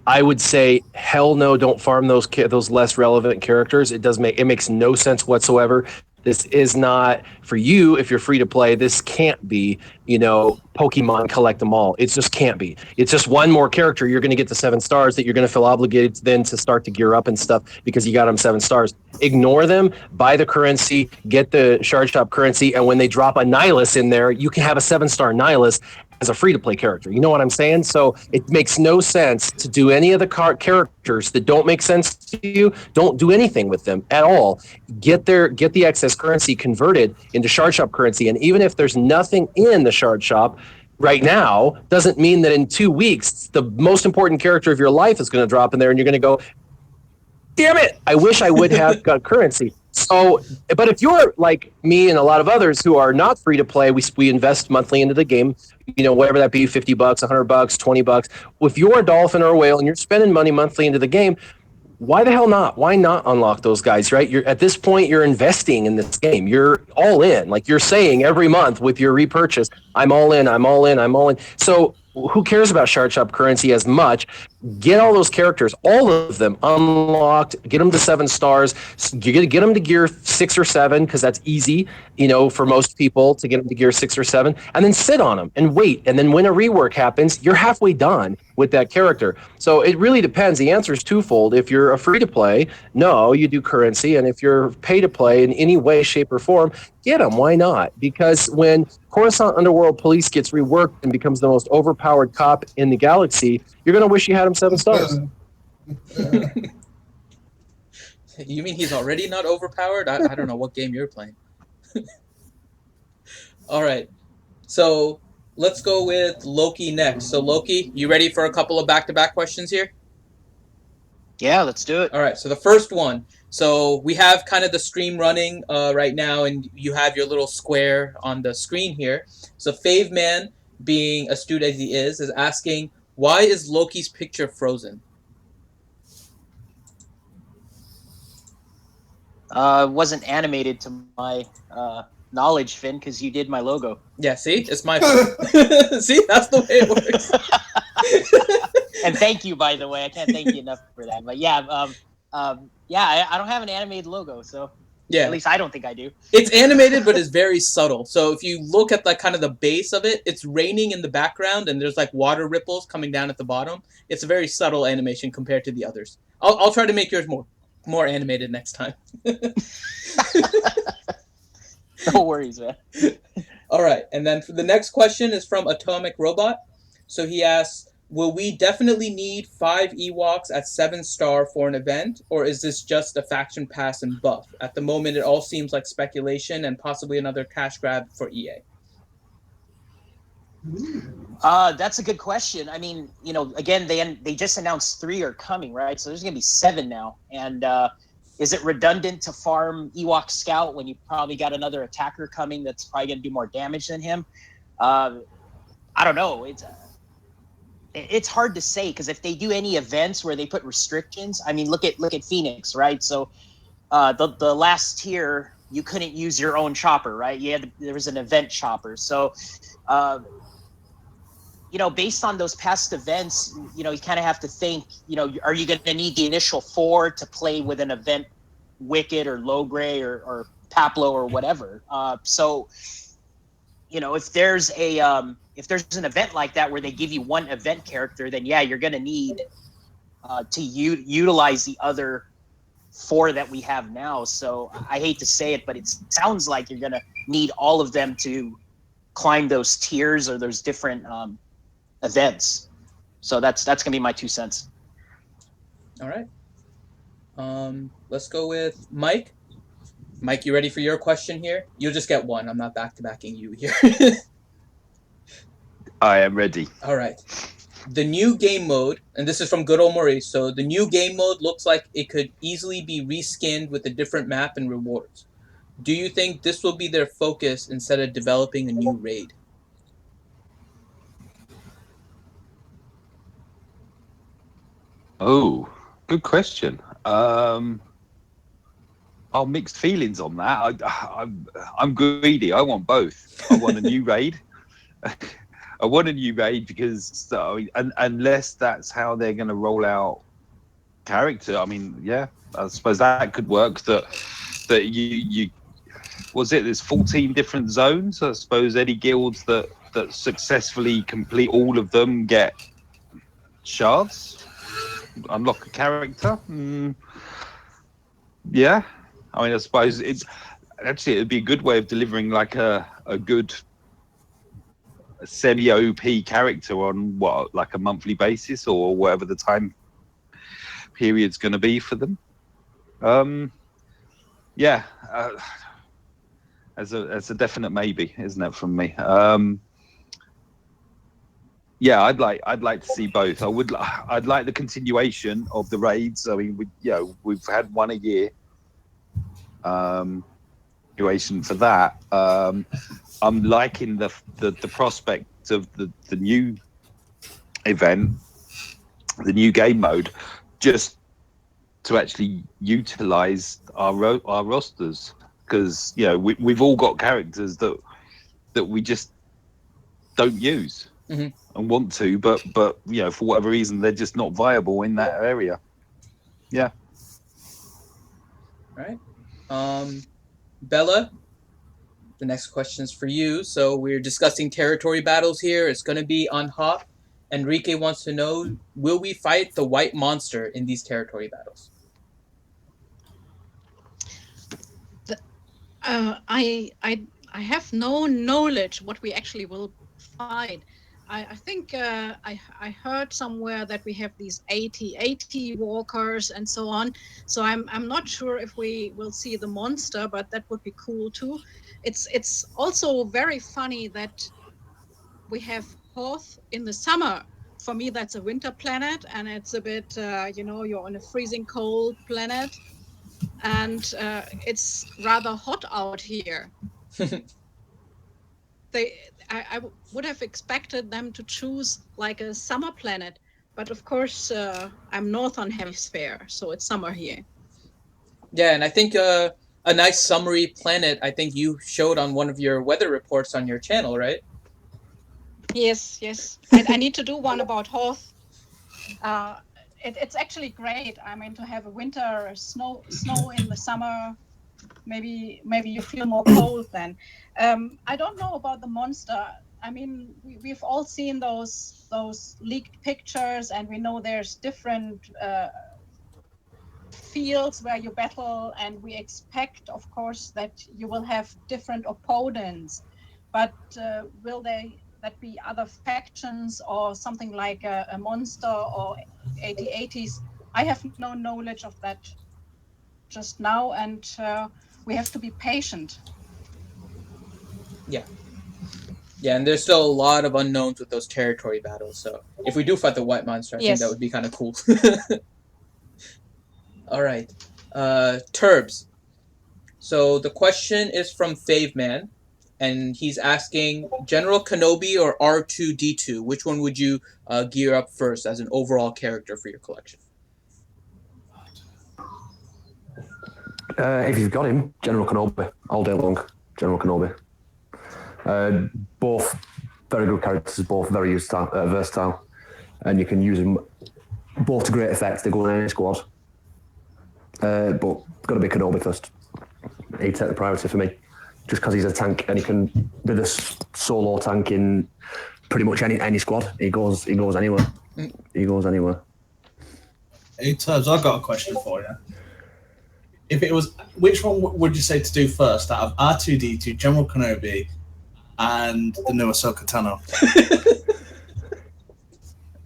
Speaker 2: I would say hell no, don't farm those less relevant characters. It makes no sense whatsoever. This is not for you if you're free to play. This can't be, Pokemon collect them all. It just can't be. It's just one more character. You're going to get the 7 stars that you're going to feel obligated then to start to gear up and stuff because you got them 7 stars. Ignore them, buy the currency, get the Shard Shop currency, and when they drop a Nihilus in there, you can have a 7-star Nihilus as a free-to-play character. You know what I'm saying? So it makes no sense to do any of the characters that don't make sense to you. Don't do anything with them at all. Get the excess currency converted into Shard Shop currency, and even if there's nothing in the Shard Shop right now, doesn't mean that in 2 weeks the most important character of your life is going to drop in there, and you're going to go, damn it, I wish I would have got currency. So, but if you're like me and a lot of others who are not free to play, we invest monthly into the game, whatever that be, $50, $100, $20. If you're a dolphin or a whale and you're spending money monthly into the game, why the hell not? Why not unlock those guys, right? You're at this point, you're investing in this game. You're all in. Like you're saying every month with your repurchase, I'm all in, I'm all in, I'm all in. So who cares about Shard Shop currency as much? Get all those characters, all of them unlocked, get them to 7 stars, get them to gear 6 or 7, because that's easy, for most people to get them to gear 6 or 7, and then sit on them and wait. And then when a rework happens, you're halfway done with that character. So it really depends. The answer is twofold. If you're a free to play, no, you do currency. And if you're pay to play in any way, shape, or form, get them. Why not? Because when Coruscant Underworld Police gets reworked and becomes the most overpowered cop in the galaxy, you're going to wish you had him 7 stars.
Speaker 1: You mean he's already not overpowered? I don't know what game you're playing. All right. So let's go with Loki next. So Loki, you ready for a couple of back-to-back questions here?
Speaker 3: Yeah, let's do it.
Speaker 1: All right. So the first one. So we have kind of the stream running right now, and you have your little square on the screen here. So Fave Man, being astute as he is asking, why is Loki's picture frozen?
Speaker 3: Wasn't animated to my knowledge, Finn, because you did my logo.
Speaker 1: Yeah, see? It's my fault. See? That's the way it works.
Speaker 3: And thank you, by the way. I can't thank you enough for that. But yeah, I don't have an animated logo, so
Speaker 1: yeah.
Speaker 3: At least I don't think I do.
Speaker 1: It's animated, but it's very subtle. So if you look at like kind of the base of it, it's raining in the background, and there's like water ripples coming down at the bottom. It's a very subtle animation compared to the others. I'll try to make yours more animated next time.
Speaker 3: No worries, man.
Speaker 1: All right, and then for the next question is from Atomic Robot. So he asks, will we definitely need 5 Ewoks at 7-star for an event, or is this just a faction pass and buff? At the moment, it all seems like speculation and possibly another cash grab for EA.
Speaker 3: That's a good question. I mean, again, they just announced 3 are coming, right? So there's going to be 7 now. And is it redundant to farm Ewok Scout when you probably got another attacker coming that's probably going to do more damage than him? I don't know. It's hard to say, because if they do any events where they put restrictions, I mean, look at Phoenix, right? So the last tier, you couldn't use your own chopper, right? There was an event chopper. So based on those past events, you kind of have to think, are you going to need the initial 4 to play with an event Wicked or Low Gray or Paplo or whatever? So if there's an event like that where they give you one event character, then yeah, you're going to need to utilize the other 4 that we have now. So I hate to say it, but it sounds like you're going to need all of them to climb those tiers or those different events. So that's going to be my 2 cents.
Speaker 1: All right. Let's go with Mike. Mike, you ready for your question here? You'll just get one. I'm not back-to-backing you here.
Speaker 4: I am ready.
Speaker 1: All right. The new game mode, and this is from good old Maurice, so the new game mode looks like it could easily be reskinned with a different map and rewards. Do you think this will be their focus instead of developing a new raid?
Speaker 4: Oh, good question. Mixed feelings on that. I'm greedy. I want both. I want a new raid. I want a new raid because unless that's how they're going to roll out character, I mean, yeah, I suppose that could work. That you was it? There's 14 different zones. I suppose any guilds that successfully complete all of them get shards, unlock a character. Yeah, I mean, I suppose it'd be a good way of delivering like a good semi-OP character on like a monthly basis or whatever the time period's going to be for them. As a definite maybe, isn't it, from me? Yeah, I'd like to see both. I'd like the continuation of the raids. I mean, we've had one a year. Continuation for that. I'm liking the prospect of the new event, the new game mode, just to actually utilize our rosters, because we've all got characters that we just don't use.
Speaker 1: Mm-hmm.
Speaker 4: And want to, but for whatever reason they're just not viable in that area. Yeah.
Speaker 1: All right. Bella, the next question is for you. So we're discussing territory battles here. It's going to be on Hop. Enrique wants to know, will we fight the white monster in these territory battles?
Speaker 5: I have no knowledge what we actually will fight. I think I heard somewhere that we have these 80 walkers and so on. So I'm not sure if we will see the monster, but that would be cool too. It's also very funny that we have Hoth in the summer. For me, that's a winter planet, and it's a bit you're on a freezing cold planet, and it's rather hot out here. I would have expected them to choose like a summer planet, but of course I'm north on Hemisphere, so it's summer here.
Speaker 1: Yeah, and I think a nice summary planet, I think you showed on one of your weather reports on your channel, right?
Speaker 5: Yes. I need to do one about Hoth. It's actually great. I mean, to have a winter snow in the summer. Maybe you feel more cold then. I don't know about the monster. I mean, we've all seen those leaked pictures, and we know there's different fields where you battle, and we expect, of course, that you will have different opponents. But will that be other factions or something like a monster or 8080s? I have no knowledge of that just now, and we have to be patient.
Speaker 1: Yeah, and there's still a lot of unknowns with those territory battles. So if we do fight the white monster, I think that would be kind of cool. All right. Turbs. So the question is from Faveman, and he's asking General Kenobi or R2D2. Which one would you gear up first as an overall character for your collection?
Speaker 7: If you've got him, General Kenobi, all day long. General Kenobi. Both very good characters, both very versatile, and you can use them both to great effect. They go in any squad. But got to be Kenobi first. He'd take the priority for me, just because he's a tank and he can be the solo tank in pretty much any squad. He goes anywhere. He goes anywhere.
Speaker 6: Hey Tubbs, I've got a question for you. If it was, which one would you say to do first out of R2D2, General Kenobi, and the new Ahsoka Tano?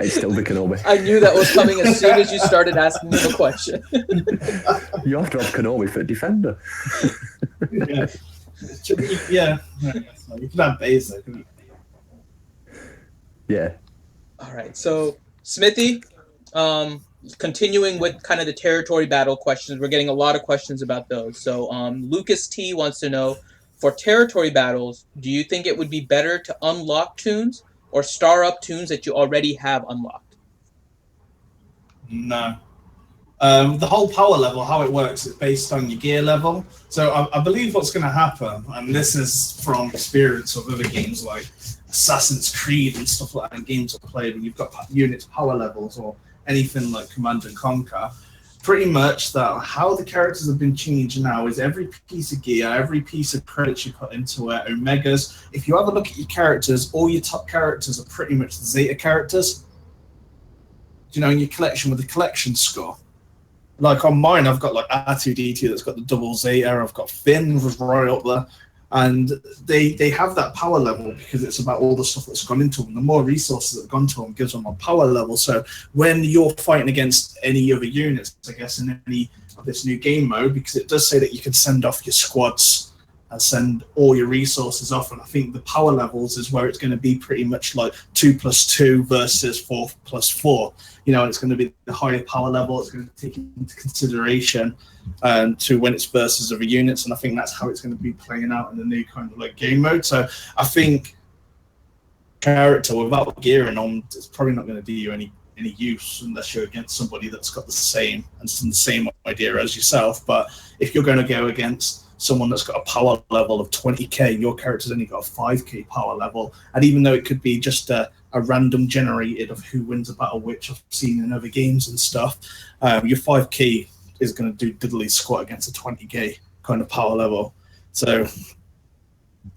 Speaker 7: It's still the Kenobi.
Speaker 1: I knew that was coming as soon as you started asking me the question.
Speaker 7: You have to have Kenobi for defender.
Speaker 6: Yeah. You could have Baszler, couldn't you?
Speaker 7: Yeah.
Speaker 1: All right, so Smithy, continuing with kind of the territory battle questions, we're getting a lot of questions about those. So Lucas T wants to know, for territory battles, do you think it would be better to unlock tunes or star up tunes that you already have unlocked?
Speaker 6: No. The whole power level, how it works, is based on your gear level. So I believe what's going to happen, and this is from experience of other games like Assassin's Creed and stuff like that, and games I've played, when you've got units power levels or anything like Command and Conquer, pretty much that how the characters have been changed now is every piece of gear, every piece of credits you put into it, Omegas. If you have a look at your characters, all your top characters are pretty much the Zeta characters. You know, in your collection with the collection score. Like on mine, I've got like R2D2 that's got the double Zeta. I've got Finn was right up there. And they have that power level because it's about all the stuff that's gone into them. The more resources that have gone to them gives them a power level. So when you're fighting against any other units, I guess, in any of this new game mode, because it does say that you can send off your squads and send all your resources off. And I think the power levels is where it's going to be pretty much like 2+2 versus 4+4. You know, and it's going to be the higher power level. It's going to take into consideration to when it's versus other units, and I think that's how it's going to be playing out in the new kind of like game mode. So I think character without gearing on, it's probably not going to do you any use unless you're against somebody that's got the same idea as yourself. But if you're going to go against someone that's got a power level of 20k, and your character's only got a 5k power level, and even though it could be just a random generated of who wins a battle, which I've seen in other games and stuff, your 5k is going to do diddly squat against a 20k kind of power level. So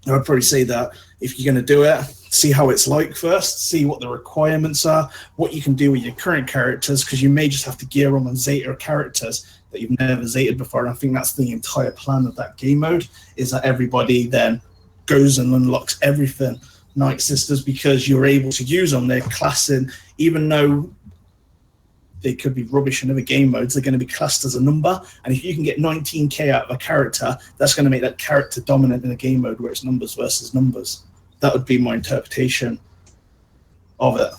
Speaker 6: I would probably say that if you're going to do it, see how it's like first, see what the requirements are, what you can do with your current characters, because you may just have to gear them on Zeta characters that you've never Zetaed before. And I think that's the entire plan of that game mode, is that everybody then goes and unlocks everything Night Sisters, because you're able to use them. They're classing, even though they could be rubbish in other game modes, they're going to be classed as a number. And if you can get 19k out of a character, that's going to make that character dominant in a game mode where it's numbers versus numbers. That would be my interpretation of it.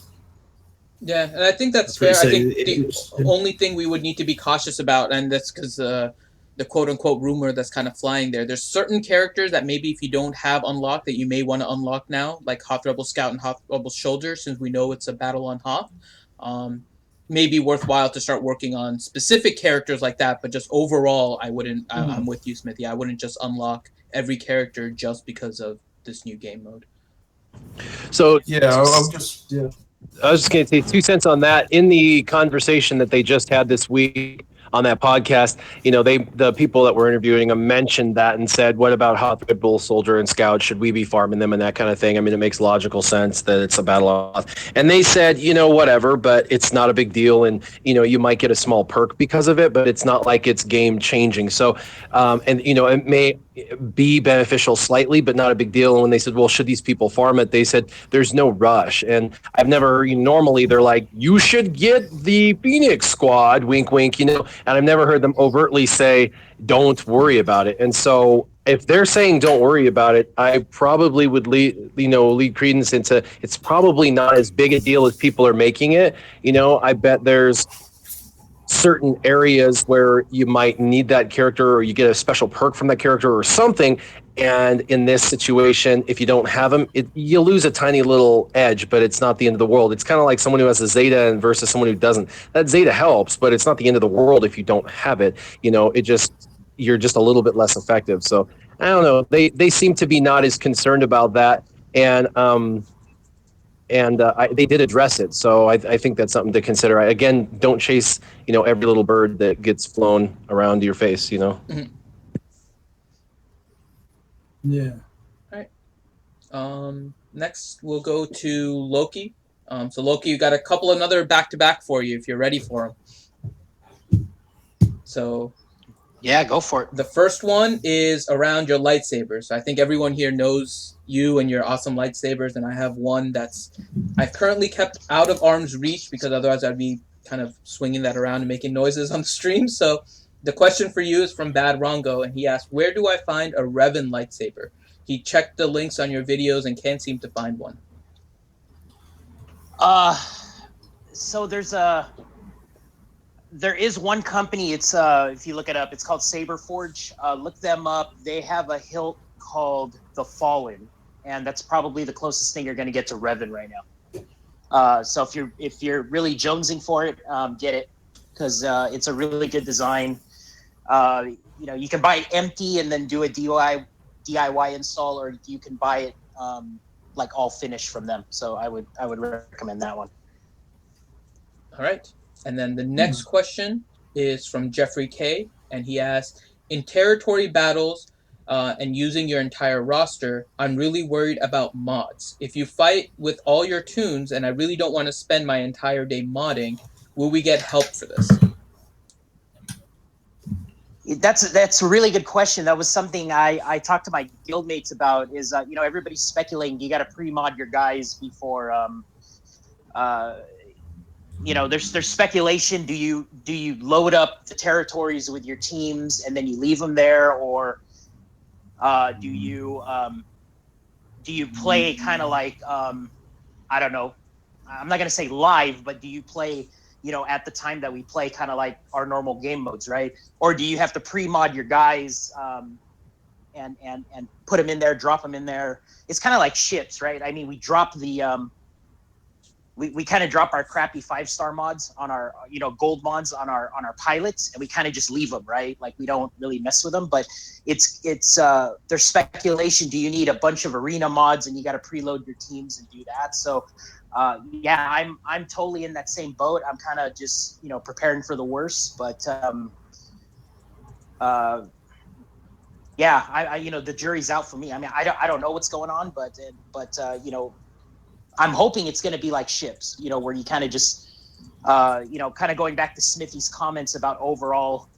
Speaker 1: Yeah, and I think that's fair. I think the only thing we would need to be cautious about, and that's because the quote-unquote rumor that's kind of flying there's certain characters that maybe if you don't have unlocked that you may want to unlock now, like Hoth Rebel Scout and Hoth Rebel Soldier, since we know it's a battle on Hoth. May be worthwhile to start working on specific characters like that, but just overall, I wouldn't. I'm with you, Smithy. I wouldn't just unlock every character just because of this new game mode.
Speaker 2: So
Speaker 6: Yeah,
Speaker 2: I was just going to say 2 cents on that. In the conversation that they just had this week on that podcast, you know, the people that were interviewing them mentioned that and said, what about Hoth Rebel Soldier and Scout? Should we be farming them and that kind of thing? I mean, it makes logical sense that it's a battle on Hoth. And they said, you know, whatever, but it's not a big deal. And, you know, you might get a small perk because of it, but it's not like it's game changing. So, and, you know, it may be beneficial slightly, but not a big deal. And when they said, well, should these people farm it? They said, there's no rush. And I've never, normally they're like, you should get the Phoenix squad, wink, wink, you know, and I've never heard them overtly say, don't worry about it. And so if they're saying don't worry about it, I probably would lead credence into it's probably not as big a deal as people are making it. You know, I bet there's certain areas where you might need that character, or you get a special perk from that character or something. And in this situation, if you don't have them, you lose a tiny little edge, but it's not the end of the world. It's kind of like someone who has a zeta versus someone who doesn't. That zeta helps, but it's not the end of the world if you don't have it. You're just a little bit less effective. So I don't know. They seem to be not as concerned about that, and they did address it. So I think that's something to consider. Again, don't chase every little bird that gets flown around your face.
Speaker 6: Yeah.
Speaker 1: Next, we'll go to Loki. So Loki, you got a couple another back-to-back for you if you're ready for them. So
Speaker 3: Yeah, go for it.
Speaker 1: the first one is around your lightsabers. So I think everyone here knows you and your awesome lightsabers, and I have one I've currently kept out of arm's reach because otherwise I'd be kind of swinging that around and making noises on the stream. So the question for you is from Bad Rongo, and he asked, where do I find a Revan lightsaber? He checked the links on your videos and can't seem to find one.
Speaker 3: So there is one company. It's if you look it up, it's called Saberforge. Look them up. They have a hilt called the Fallen, and that's probably the closest thing you're going to get to Revan right now. So if you're really jonesing for it, get it, because it's a really good design. You can buy it empty and then do a DIY install, or you can buy it like all finished from them. So I would recommend that one.
Speaker 1: All right. And then the next question is from Jeffrey K. And he asks, in territory battles and using your entire roster, I'm really worried about mods. If you fight with all your tunes and I really don't want to spend my entire day modding, will we get help for this?
Speaker 3: That's a really good question. That was something I talked to my guildmates about. Is everybody's speculating you got to pre-mod your guys before. There's speculation. Do you load up the territories with your teams and then you leave them there, or do you play kind of like I don't know. I'm not gonna say live, but do you play at the time that we play, kind of like our normal game modes, right? Or do you have to pre-mod your guys and put them in there, drop them in there? It's kind of like ships, right? I mean, we drop the we kind of drop our crappy 5-star mods on our gold mods on our pilots, and we kind of just leave them, right? Like we don't really mess with them. But it's there's speculation. Do you need a bunch of arena mods and you got to preload your teams and do that? So I'm totally in that same boat. I'm kind of just preparing for the worst, but I the jury's out for me. I mean, I don't know what's going on, but I'm hoping it's going to be like ships, where you kind of just kind of going back to Smithy's comments about overall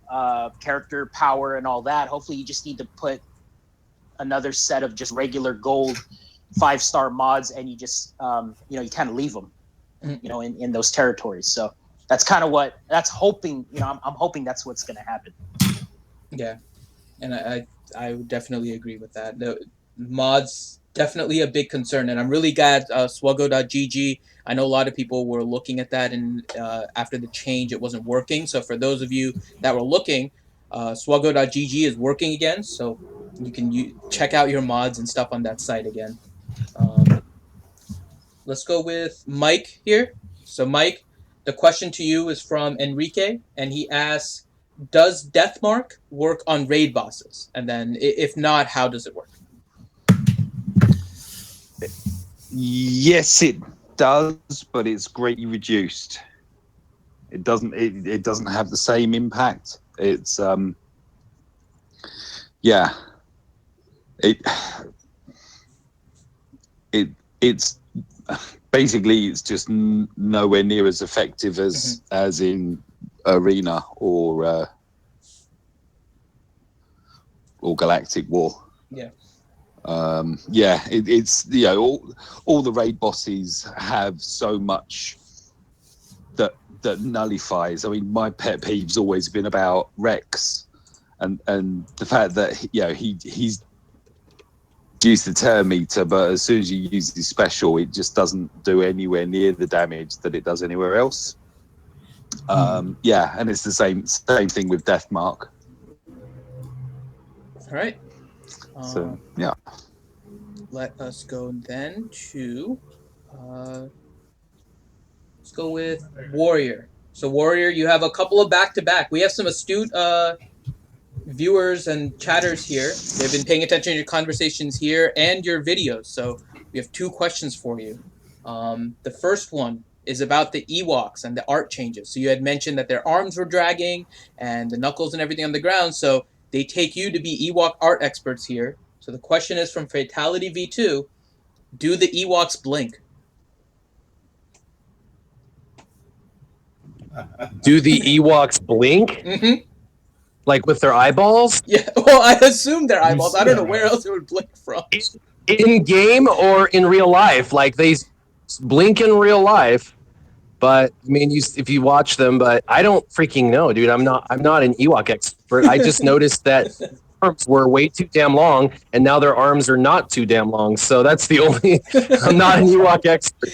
Speaker 3: character power and all that. Hopefully you just need to put another set of just regular gold 5-star mods, and you just you kind of leave them in those territories. So that's kind of what that's hoping. I'm hoping that's what's going to happen.
Speaker 1: Yeah, and I would definitely agree with that. The mods definitely a big concern, and I'm really glad SWGOH.gg. I know a lot of people were looking at that, and after the change, it wasn't working. So for those of you that were looking, SWGOH.gg is working again, so you can check out your mods and stuff on that site again. Let's go with Mike here. So Mike, the question to you is from Enrique, and he asks, does Deathmark work on raid bosses? And then if not, how does it work?
Speaker 4: Yes, it does, but it's greatly reduced. It doesn't have the same impact. It's it's basically it's just nowhere near as effective as in Arena or Galactic War.
Speaker 1: Yeah.
Speaker 4: It's all the raid bosses have so much that nullifies. I mean, my pet peeve's always been about Rex, and the fact that he's used the turn meter, but as soon as you use his special, it just doesn't do anywhere near the damage that it does anywhere else. Yeah, and it's the same thing with Deathmark.
Speaker 1: All right.
Speaker 4: So yeah.
Speaker 1: Let us go then to. Let's go with Warrior. So Warrior, you have a couple of back-to-back. We have some astute viewers and chatters here. They've been paying attention to your conversations here and your videos. So we have two questions for you. The first one is about the Ewoks and the art changes. So you had mentioned that their arms were dragging and the knuckles and everything on the ground. So they take you to be Ewok art experts here. So the question is from Fatality V2: do the Ewoks blink?
Speaker 2: Do the Ewoks blink?
Speaker 1: Mm-hmm.
Speaker 2: Like with their eyeballs?
Speaker 1: Yeah. Well, I assume their eyeballs. I don't know where else it would blink from.
Speaker 2: In game or in real life? Like they blink in real life, but I mean, if you watch them, but I don't freaking know, dude. I'm not an Ewok expert. I just noticed that arms were way too damn long, and now their arms are not too damn long. So that's the only. I'm not an Ewok expert.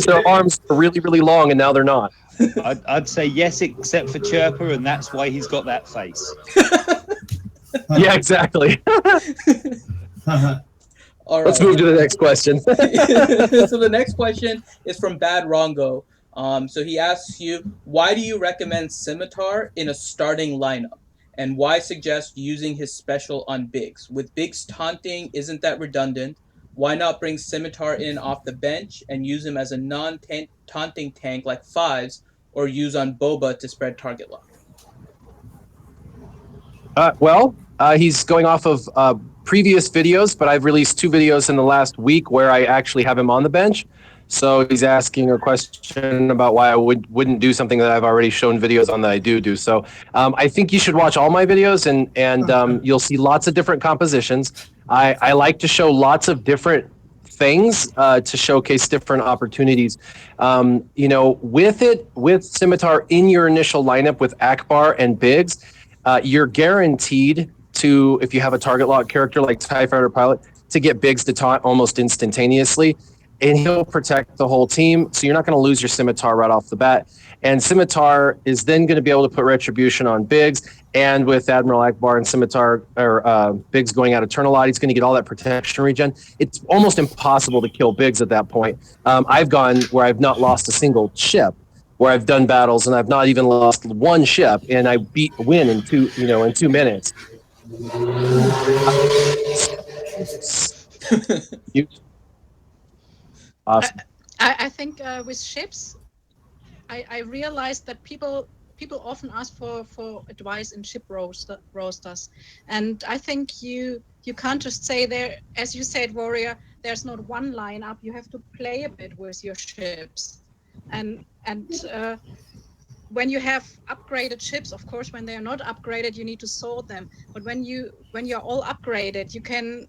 Speaker 2: Their arms are really, really long, and now they're not.
Speaker 4: I'd say yes, except for Chirper, and that's why he's got that face.
Speaker 2: Yeah, exactly.
Speaker 1: All right.
Speaker 2: Let's move to the next question.
Speaker 1: So the next question is from Bad Rongo. So he asks you, why do you recommend Scimitar in a starting lineup? And why suggest using his special on Biggs? With Biggs taunting, isn't that redundant? Why not bring Scimitar in off the bench and use him as a non-taunting tank like Fives, or use on Boba to spread target lock?
Speaker 2: He's going off of previous videos, but I've released 2 videos in the last week where I actually have him on the bench. So he's asking a question about why I wouldn't do something that I've already shown videos on that I do. So I think you should watch all my videos, and you'll see lots of different compositions. I like to show lots of different things to showcase different opportunities. With Scimitar in your initial lineup with Akbar and Biggs, you're guaranteed to, if you have a target lock character like TIE Fighter Pilot, to get Biggs to taunt almost instantaneously, and he'll protect the whole team. So you're not going to lose your Scimitar right off the bat. And Scimitar is then going to be able to put Retribution on Biggs. And with Admiral Akbar and Scimitar, or Biggs going out of turn a lot, he's going to get all that protection regen. It's almost impossible to kill Biggs at that point. I've gone where I've not lost a single ship, where I've done battles and I've not even lost one ship, and I win in 2 minutes. Awesome.
Speaker 5: I think with ships, I realized that people often ask for advice in ship roasters, and I think you can't just say there, as you said, Warrior, there's not one lineup. You have to play a bit with your ships, and when you have upgraded ships, of course, when they are not upgraded, you need to sort them. But when you're all upgraded, you can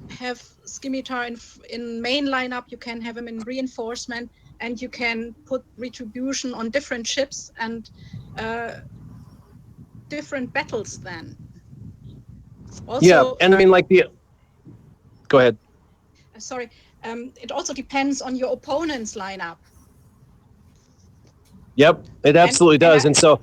Speaker 5: have Scimitar in main lineup, you can have him in reinforcement, and you can put Retribution on different ships and different battles then. Also,
Speaker 2: yeah, and I mean, go ahead.
Speaker 5: Sorry, it also depends on your opponent's lineup.
Speaker 2: Yep, it absolutely does. And so,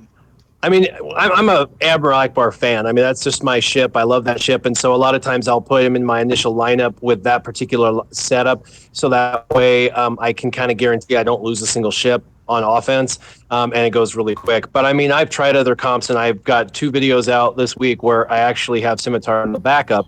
Speaker 2: I mean, I'm a Admiral Akbar fan. I mean, that's just my ship. I love that ship. And so a lot of times I'll put him in my initial lineup with that particular setup. So that way I can kind of guarantee I don't lose a single ship on offense, and it goes really quick. But I mean, I've tried other comps, and I've got 2 videos out this week where I actually have Scimitar in the backup.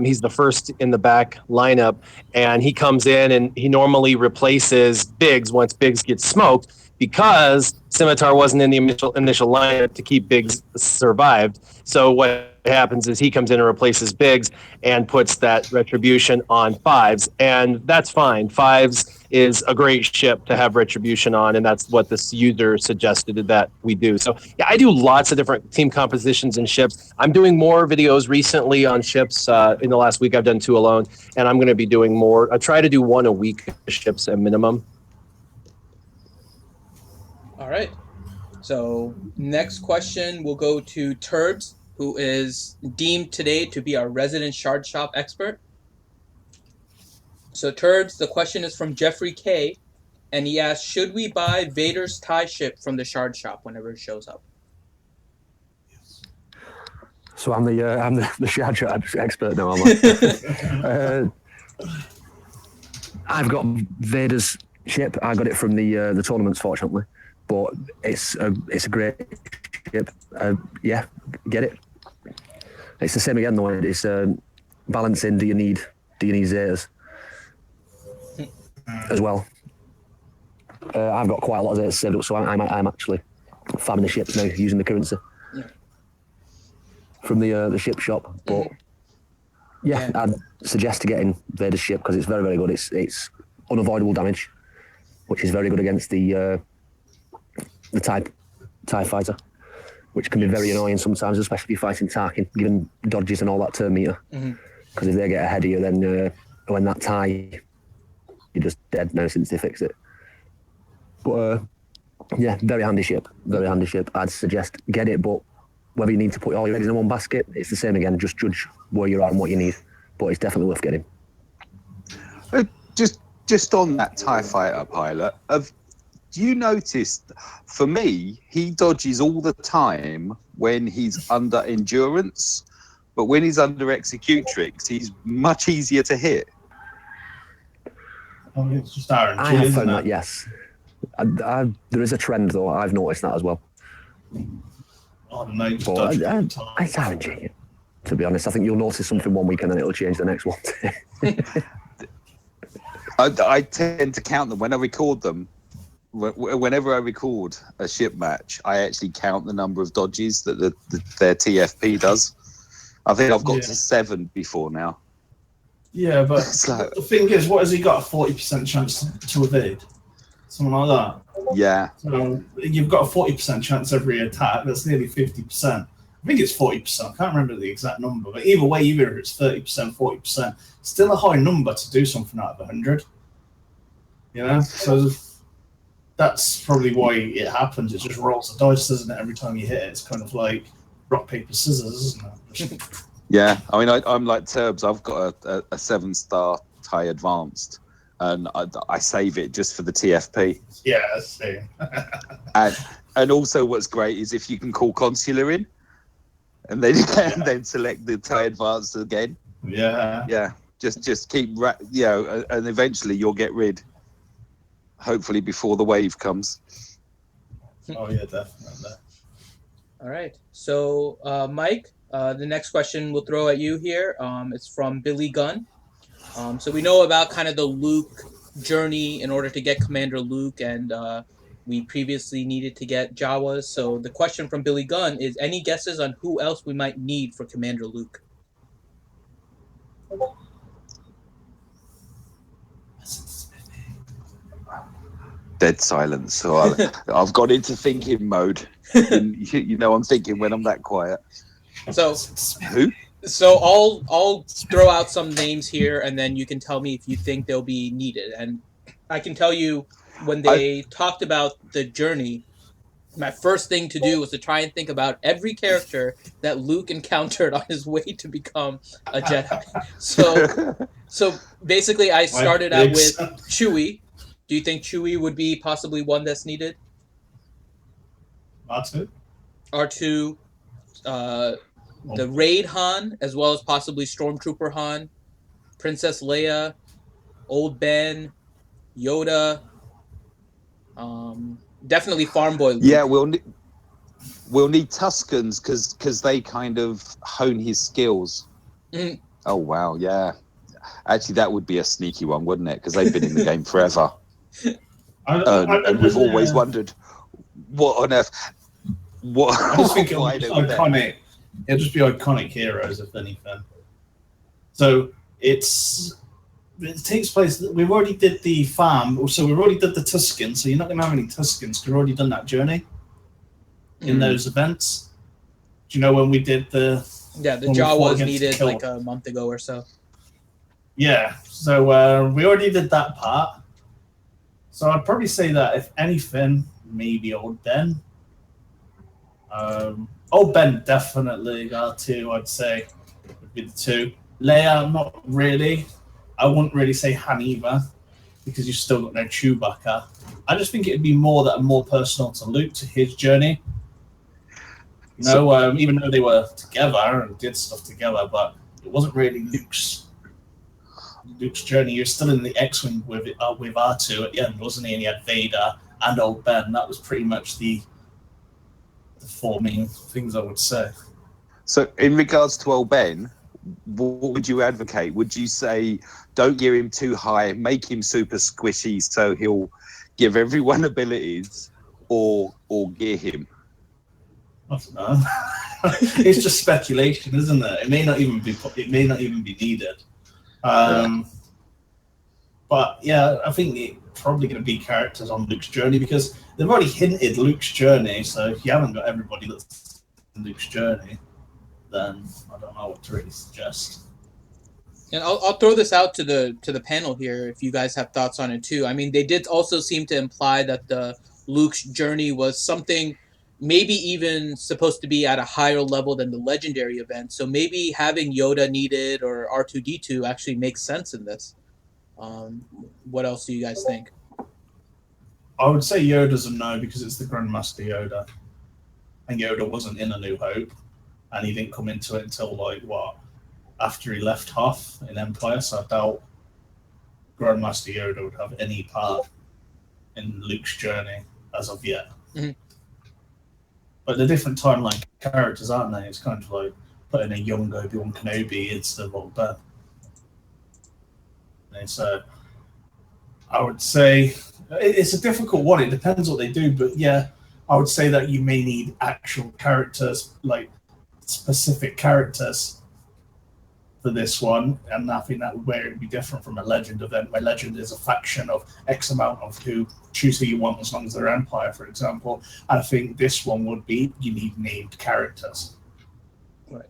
Speaker 2: He's the first in the back lineup, and he comes in and he normally replaces Biggs once Biggs gets smoked, because Scimitar wasn't in the initial lineup to keep Biggs survived. So what happens is he comes in and replaces Biggs and puts that Retribution on Fives, and that's fine. Fives is a great ship to have Retribution on, and that's what this user suggested that we do. So yeah, I do lots of different team compositions and ships. I'm doing more videos recently on ships. In the last week, I've done 2 alone, and I'm going to be doing more. I try to do 1 a week ships at minimum.
Speaker 1: All right. So next question will go to Turbs, who is deemed today to be our resident shard shop expert. So Turbs, the question is from Jeffrey K. and he asked, should we buy Vader's TIE ship from the Shard Shop whenever it shows up?
Speaker 7: So I'm the Shard Shot expert now, am I? I've got Vader's ship. I got it from the tournaments, fortunately, but it's a great ship. Yeah, get it. It's the same again though. It's balancing. Do you need zetas as well? I've got quite a lot of zetas saved up, so I'm actually farming the ships now using the currency from the ship shop. But yeah, I'd suggest to getting Vader's ship because it's very, very good. It's unavoidable damage, which is very good against the TIE fighter, which can be very annoying sometimes, especially if you're fighting Tarkin, giving dodges and all that turn meter. Because if they get ahead of you, then when that TIE, you're just dead now since they fix it. But yeah, very handy ship. Very handy ship. I'd suggest get it, but whether you need to put all your eggs in one basket, it's the same again. Just judge where you're at and what you need. But it's definitely worth getting.
Speaker 4: Just on that TIE fighter pilot, do you notice, for me, he dodges all the time when he's under endurance, but when he's under executrix, he's much easier to hit.
Speaker 6: I mean, it's just RNG,
Speaker 7: I have
Speaker 6: isn't
Speaker 7: found
Speaker 6: it?
Speaker 7: that, yes. There is a trend, though. I've noticed that as well.
Speaker 6: Oh, no, just
Speaker 7: But
Speaker 6: dodge all the
Speaker 7: it's
Speaker 6: time.
Speaker 7: RNG, to be honest. I think you'll notice something one week and then it'll change the next one.
Speaker 4: I tend to count them when I record them. Whenever I record a ship match, I actually count the number of dodges that their TFP does. I think I've got to 7 before now.
Speaker 6: Yeah, but
Speaker 4: It's like-
Speaker 6: the thing is, what has he got? A 40% chance to evade? Something like that.
Speaker 4: Yeah.
Speaker 6: So you've got a 40% chance every attack. That's nearly 50%. I think it's 40%. I can't remember the exact number. But either way, either if it's 30%, 40%, still a high number to do something out of 100. You know? So that's probably why it happens. It just rolls the dice, doesn't it? Every time you hit it, it's kind of like rock, paper, scissors, isn't it?
Speaker 4: Yeah. I mean, I'm like Turbs. I've got a 7-star TIE Advanced, and I save it just for the TFP.
Speaker 6: Yeah, same.
Speaker 4: And also what's great is if you can call Consular in, and then select the TIE Advanced again.
Speaker 6: Yeah.
Speaker 4: Yeah. Just keep, and eventually you'll get rid. Hopefully before the wave comes.
Speaker 6: Oh, yeah, definitely.
Speaker 1: All right. So, Mike, the next question we'll throw at you here. It's from Billy Gunn. So we know about kind of the Luke journey in order to get Commander Luke, and we previously needed to get Jawas. So the question from Billy Gunn is, any guesses on who else we might need for Commander Luke?
Speaker 4: Dead silence. So I've got into thinking mode. And I'm thinking when I'm that quiet.
Speaker 1: So
Speaker 4: Who?
Speaker 1: So I'll throw out some names here, and then you can tell me if you think they'll be needed. And I can tell you, when they talked about the journey, my first thing to do was to try and think about every character that Luke encountered on his way to become a Jedi. So basically, I started out with Chewie. Do you think Chewie would be possibly one that's needed?
Speaker 6: R2?
Speaker 1: R2, the Raid Han, as well as possibly Stormtrooper Han, Princess Leia, Old Ben, Yoda, definitely Farm Boy Luke.
Speaker 4: Yeah, we'll need Tuscans because they kind of hone his skills.
Speaker 1: Mhm.
Speaker 4: Oh wow, yeah. Actually, that would be a sneaky one, wouldn't it? Because they've been in the game forever, and we've always wondered what on earth. What?
Speaker 6: I just think it'll
Speaker 4: why
Speaker 6: be
Speaker 4: they were there.
Speaker 6: iconic. It'll just be iconic heroes, if anything. So it takes place. We've already did the farm, so we've already did the Tuscans. So you're not going to have any Tuscans because we've already done that journey in those events. Do you know when we did the?
Speaker 1: Yeah, the
Speaker 6: when we fought
Speaker 1: Jawas
Speaker 6: against
Speaker 1: needed
Speaker 6: Kill?
Speaker 1: like a month ago or so.
Speaker 6: Yeah, so we already did that part. So I'd probably say that if anything, maybe Old Ben. Old Ben definitely R2, I'd say, would be the two. Leia, not really. I wouldn't really say Han either, because you've still got no Chewbacca. I just think it'd be more personal to Luke, to his journey. You know, even though they were together and did stuff together, but it wasn't really Luke's journey. You're still in the X-wing with R2 at the end, wasn't he? And he had Vader and old Ben. That was pretty much the four main things I would say.
Speaker 4: So, in regards to old Ben, what would you advocate? Would you say don't gear him too high, make him super squishy so he'll give everyone abilities, or gear him?
Speaker 6: I don't know. It's just speculation, isn't it? It may not even be needed. But yeah, I think it's probably going to be characters on Luke's journey, because they've already hinted Luke's journey. So if you haven't got everybody that's in Luke's journey, then I don't know what to really suggest.
Speaker 1: And I'll throw this out to the panel here if you guys have thoughts on it too. I mean, they did also seem to imply that the Luke's journey was something maybe even supposed to be at a higher level than the legendary event. So maybe having Yoda needed or R2-D2 actually makes sense in this. What else do you guys think?
Speaker 6: I would say Yoda's a no, because it's the Grandmaster Yoda, and Yoda wasn't in A New Hope, and he didn't come into it until after he left Hoth in Empire. So I doubt Grandmaster Yoda would have any part in Luke's journey as of yet.
Speaker 1: Mm-hmm.
Speaker 6: But they're different timeline characters, aren't they? It's kind of like putting a young Obi-Wan Kenobi instead of old Ben. And so I would say it's a difficult one. It depends what they do, but yeah, I would say that you may need actual characters, like specific characters for this one, and I think that where it would be different from a Legend event, where Legend is a faction of X amount of who choose who you want as long as they're Empire, for example. And I think this one would be you need named characters.
Speaker 1: Right.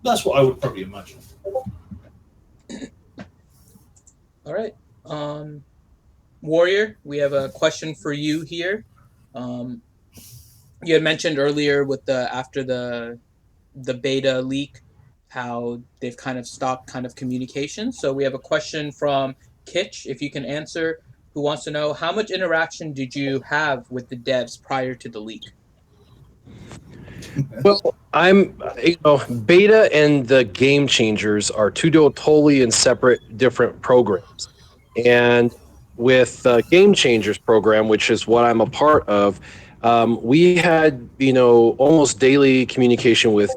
Speaker 6: That's what I would probably imagine.
Speaker 1: All right. Warrior, we have a question for you here. You had mentioned earlier with after the beta leak, how they've kind of stopped kind of communication. So we have a question from Kitch, if you can answer, who wants to know, how much interaction did you have with the devs prior to the leak?
Speaker 2: Well, beta and the Game Changers are two totally and separate different programs. And with the Game Changers program, which is what I'm a part of, we had, almost daily communication with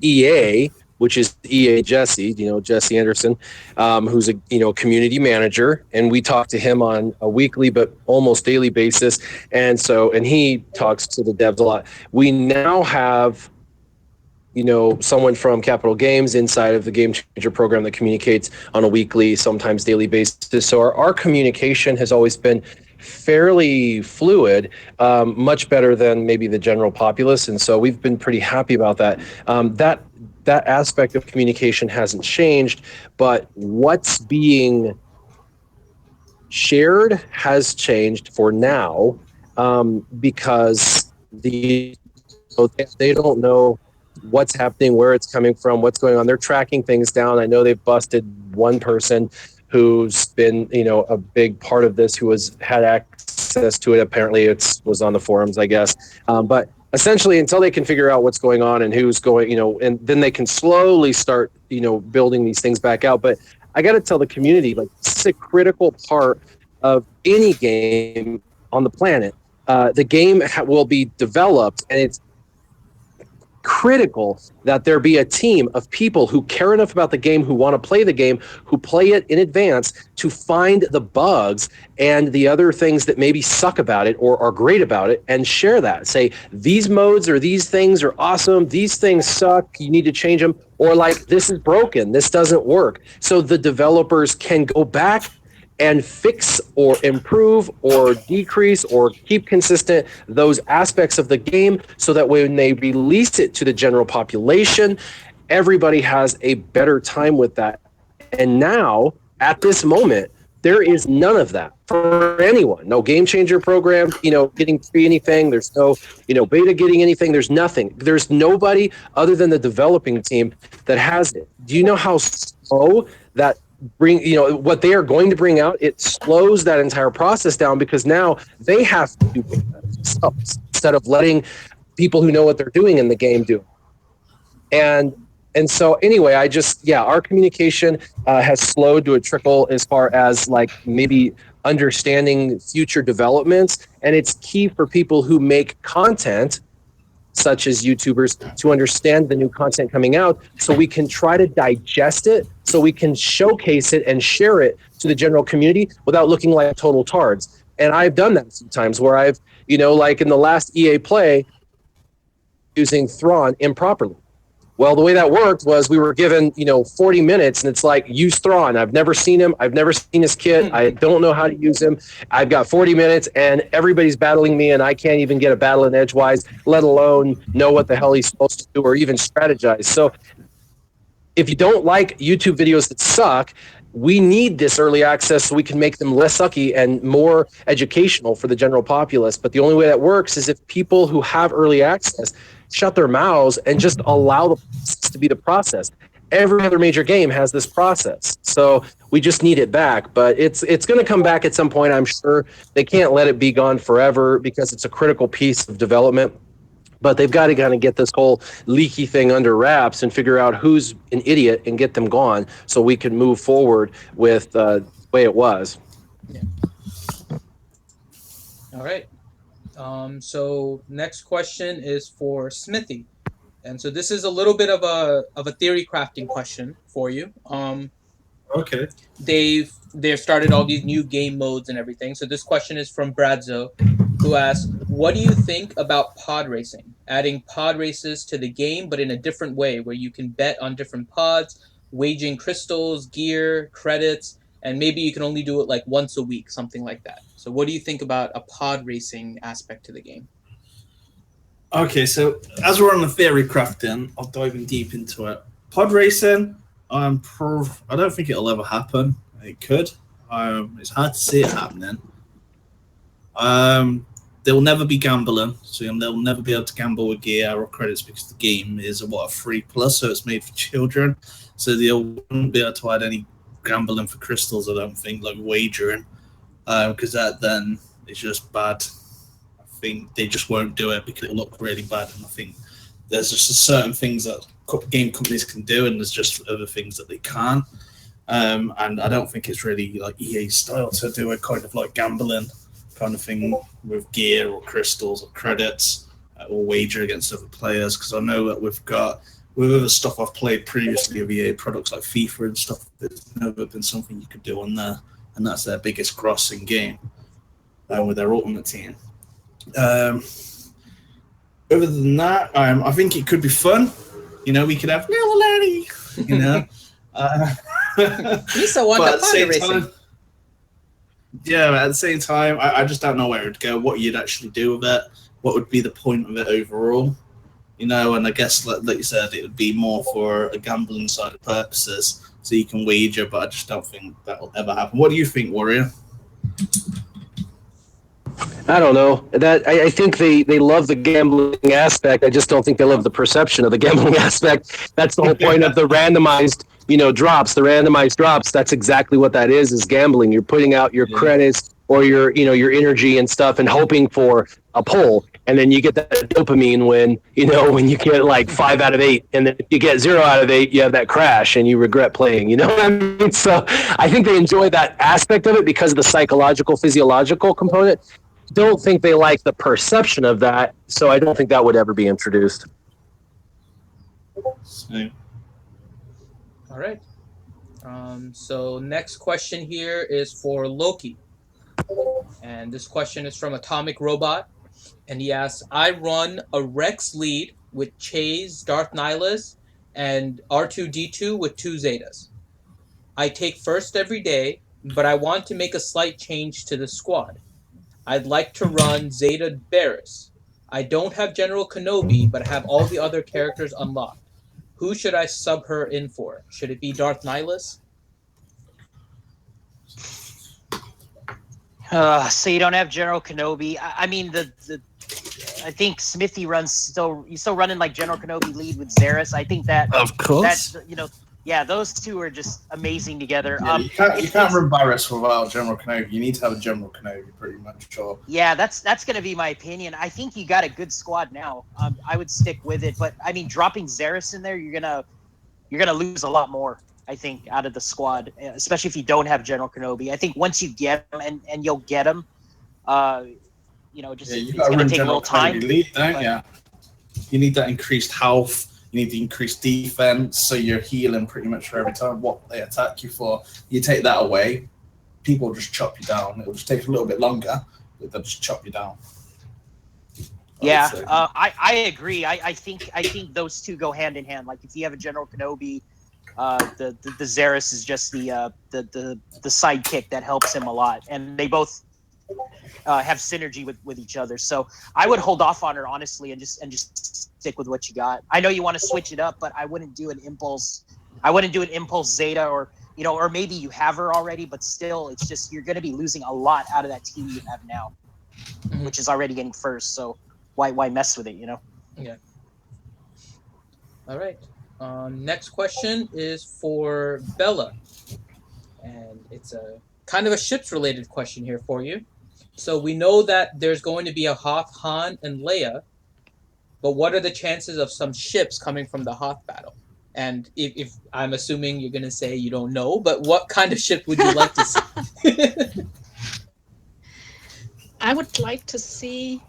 Speaker 2: EA, which is EA Jesse, Jesse Anderson, who's a, community manager. And we talk to him on a weekly, but almost daily basis. And he talks to the devs a lot. We now have, someone from Capital Games inside of the Game Changer program that communicates on a weekly, sometimes daily basis. So our communication has always been fairly fluid, much better than maybe the general populace. And so we've been pretty happy about that. That aspect of communication hasn't changed, but what's being shared has changed for now, because they don't know what's happening, where it's coming from, what's going on. They're tracking things down. I know they've busted one person who's been, a big part of this, who had access to it. Apparently it was on the forums, I guess. But essentially, until they can figure out what's going on and who's going, and then they can slowly start, building these things back out. But I got to tell the community, this is a critical part of any game on the planet. The game will be developed, and it's critical that there be a team of people who care enough about the game, who want to play the game, who play it in advance, to find the bugs and the other things that maybe suck about it or are great about it, and share that. Say, these modes or these things are awesome, these things suck, you need to change them, or this is broken, this doesn't work. So the developers can go back and fix or improve or decrease or keep consistent those aspects of the game, so that when they release it to the general population, everybody has a better time with that. And now, at this moment, there is none of that for anyone. No Game Changer program, getting free anything. There's no, beta getting anything. There's nothing. There's nobody other than the developing team that has it. Do you know how slow that bring, what they are going to bring out, it slows that entire process down because now they have to do it themselves instead of letting people who know what they're doing in the game do it. And so anyway, our communication has slowed to a trickle as far as like maybe understanding future developments. And it's key for people who make content, such as YouTubers, to understand the new content coming out so we can try to digest it, so we can showcase it and share it to the general community without looking like total tards. And I've done that sometimes where I've, like in the last EA play, using Thrawn improperly. Well, the way that worked was we were given, 40 minutes, and it's like, use Thrawn. I've never seen him. I've never seen his kit. I don't know how to use him. I've got 40 minutes, and everybody's battling me, and I can't even get a battle in edgewise, let alone know what the hell he's supposed to do or even strategize. So if you don't like YouTube videos that suck, we need this early access so we can make them less sucky and more educational for the general populace. But the only way that works is if people who have early access shut their mouths and just allow the process to be the process. Every other major game has this process. So we just need it back. But it's going to come back at some point, I'm sure. They can't let it be gone forever because it's a critical piece of development. But they've got to kind of get this whole leaky thing under wraps and figure out who's an idiot and get them gone so we can move forward with the way it was.
Speaker 1: Yeah. All right. So next question is for Smithy. And so this is a little bit of a theory crafting question for you.
Speaker 6: Okay.
Speaker 1: They've started all these new game modes and everything. So this question is from Bradzo, who asks, what do you think about pod racing? Adding pod races to the game, but in a different way, where you can bet on different pods, waging crystals, gear, credits, and maybe you can only do it like once a week, something like that. So what do you think about a pod racing aspect to the game?
Speaker 6: Okay, so as we're on the theory crafting, I'll dive in deep into it. Pod racing, I don't think it'll ever happen. It could. It's hard to see it happening. There will never be gambling, so they'll never be able to gamble with gear or credits because the game is a free plus, so it's made for children. So they won't be able to add any gambling for crystals, I don't think, like wagering, because that then is just bad. I think they just won't do it because it'll look really bad, and I think there's just certain things that game companies can do, and there's just other things that they can't. And I don't think it's really like EA style to do a kind of like gambling kind of thing with gear or crystals or credits or wager against other players, because I know that with other stuff I've played previously of EA products like FIFA and stuff, there's never been something you could do on there, and that's their biggest grossing game with their Ultimate Team. Other than that, I think it could be fun. We could have little Larry,
Speaker 1: Lisa won the pod racing.
Speaker 6: Yeah, at the same time, I just don't know where it'd go, what you'd actually do with it, what would be the point of it overall, and I guess, like you said, it would be more for a gambling side of purposes, so you can wager, but I just don't think that'll ever happen. What do you think, Warrior?
Speaker 2: I don't know. I think they love the gambling aspect. I just don't think they love the perception of the gambling aspect. That's the whole point of the randomized, drops. The randomized drops. That's exactly what that is gambling. You're putting out your credits or your energy and stuff, and hoping for a pull, and then you get that dopamine when you get like 5 out of 8, and then if you get 0 out of 8, you have that crash and you regret playing. You know what I mean? So I think they enjoy that aspect of it because of the psychological, physiological component. Don't think they like the perception of that, so I don't think that would ever be introduced.
Speaker 1: All right. So next question here is for Loki, and this question is from Atomic Robot, and he asks, I run a Rex lead with Chase, Darth Nihilus, and R2-D2 with 2 Zetas. I take first every day, but I want to make a slight change to the squad. I'd like to run Zeta Barris. I don't have General Kenobi, but have all the other characters unlocked. Who should I sub her in for? Should it be Darth Nihilus?
Speaker 3: So you don't have General Kenobi. I mean, I think Smithy he's still running like General Kenobi lead with Zeris. I think that
Speaker 6: of course
Speaker 3: that's Yeah, those two are just amazing together.
Speaker 6: Yeah, you can't run Barris without General Kenobi. You need to have a General Kenobi, pretty much. Sure.
Speaker 3: Yeah, that's going to be my opinion. I think you got a good squad now. I would stick with it, but I mean, dropping Zaris in there, you're gonna lose a lot more. I think out of the squad, especially if you don't have General Kenobi. I think once you get him, and you'll get him, just
Speaker 6: you
Speaker 3: it's
Speaker 6: got to
Speaker 3: going to
Speaker 6: run
Speaker 3: take a
Speaker 6: General
Speaker 3: little time.
Speaker 6: Kenobi lead, don't
Speaker 3: but-
Speaker 6: you? You need that increased health. You need the increased defense, so you're healing pretty much for every time what they attack you for. You take that away, people will just chop you down. It'll just take a little bit longer, but they'll just chop you down.
Speaker 3: Yeah, I agree. I think those two go hand in hand. Like if you have a General Kenobi, the Zaris is just the sidekick that helps him a lot, and they both have synergy with each other. So I would hold off on her honestly, and just stick with what you got. I know you want to switch it up, but I wouldn't do an impulse. I wouldn't do an impulse Zeta, or maybe you have her already, but still, it's just you're going to be losing a lot out of that team you have now, which is already getting first. So why mess with it?
Speaker 1: Yeah. All right. Next question is for Bella, and it's a kind of a ships related question here for you. So we know that there's going to be a Hoth, Han, and Leia, but what are the chances of some ships coming from the Hoth battle? And if I'm assuming you're going to say you don't know, but what kind of ship would you like to see?
Speaker 5: I would like to see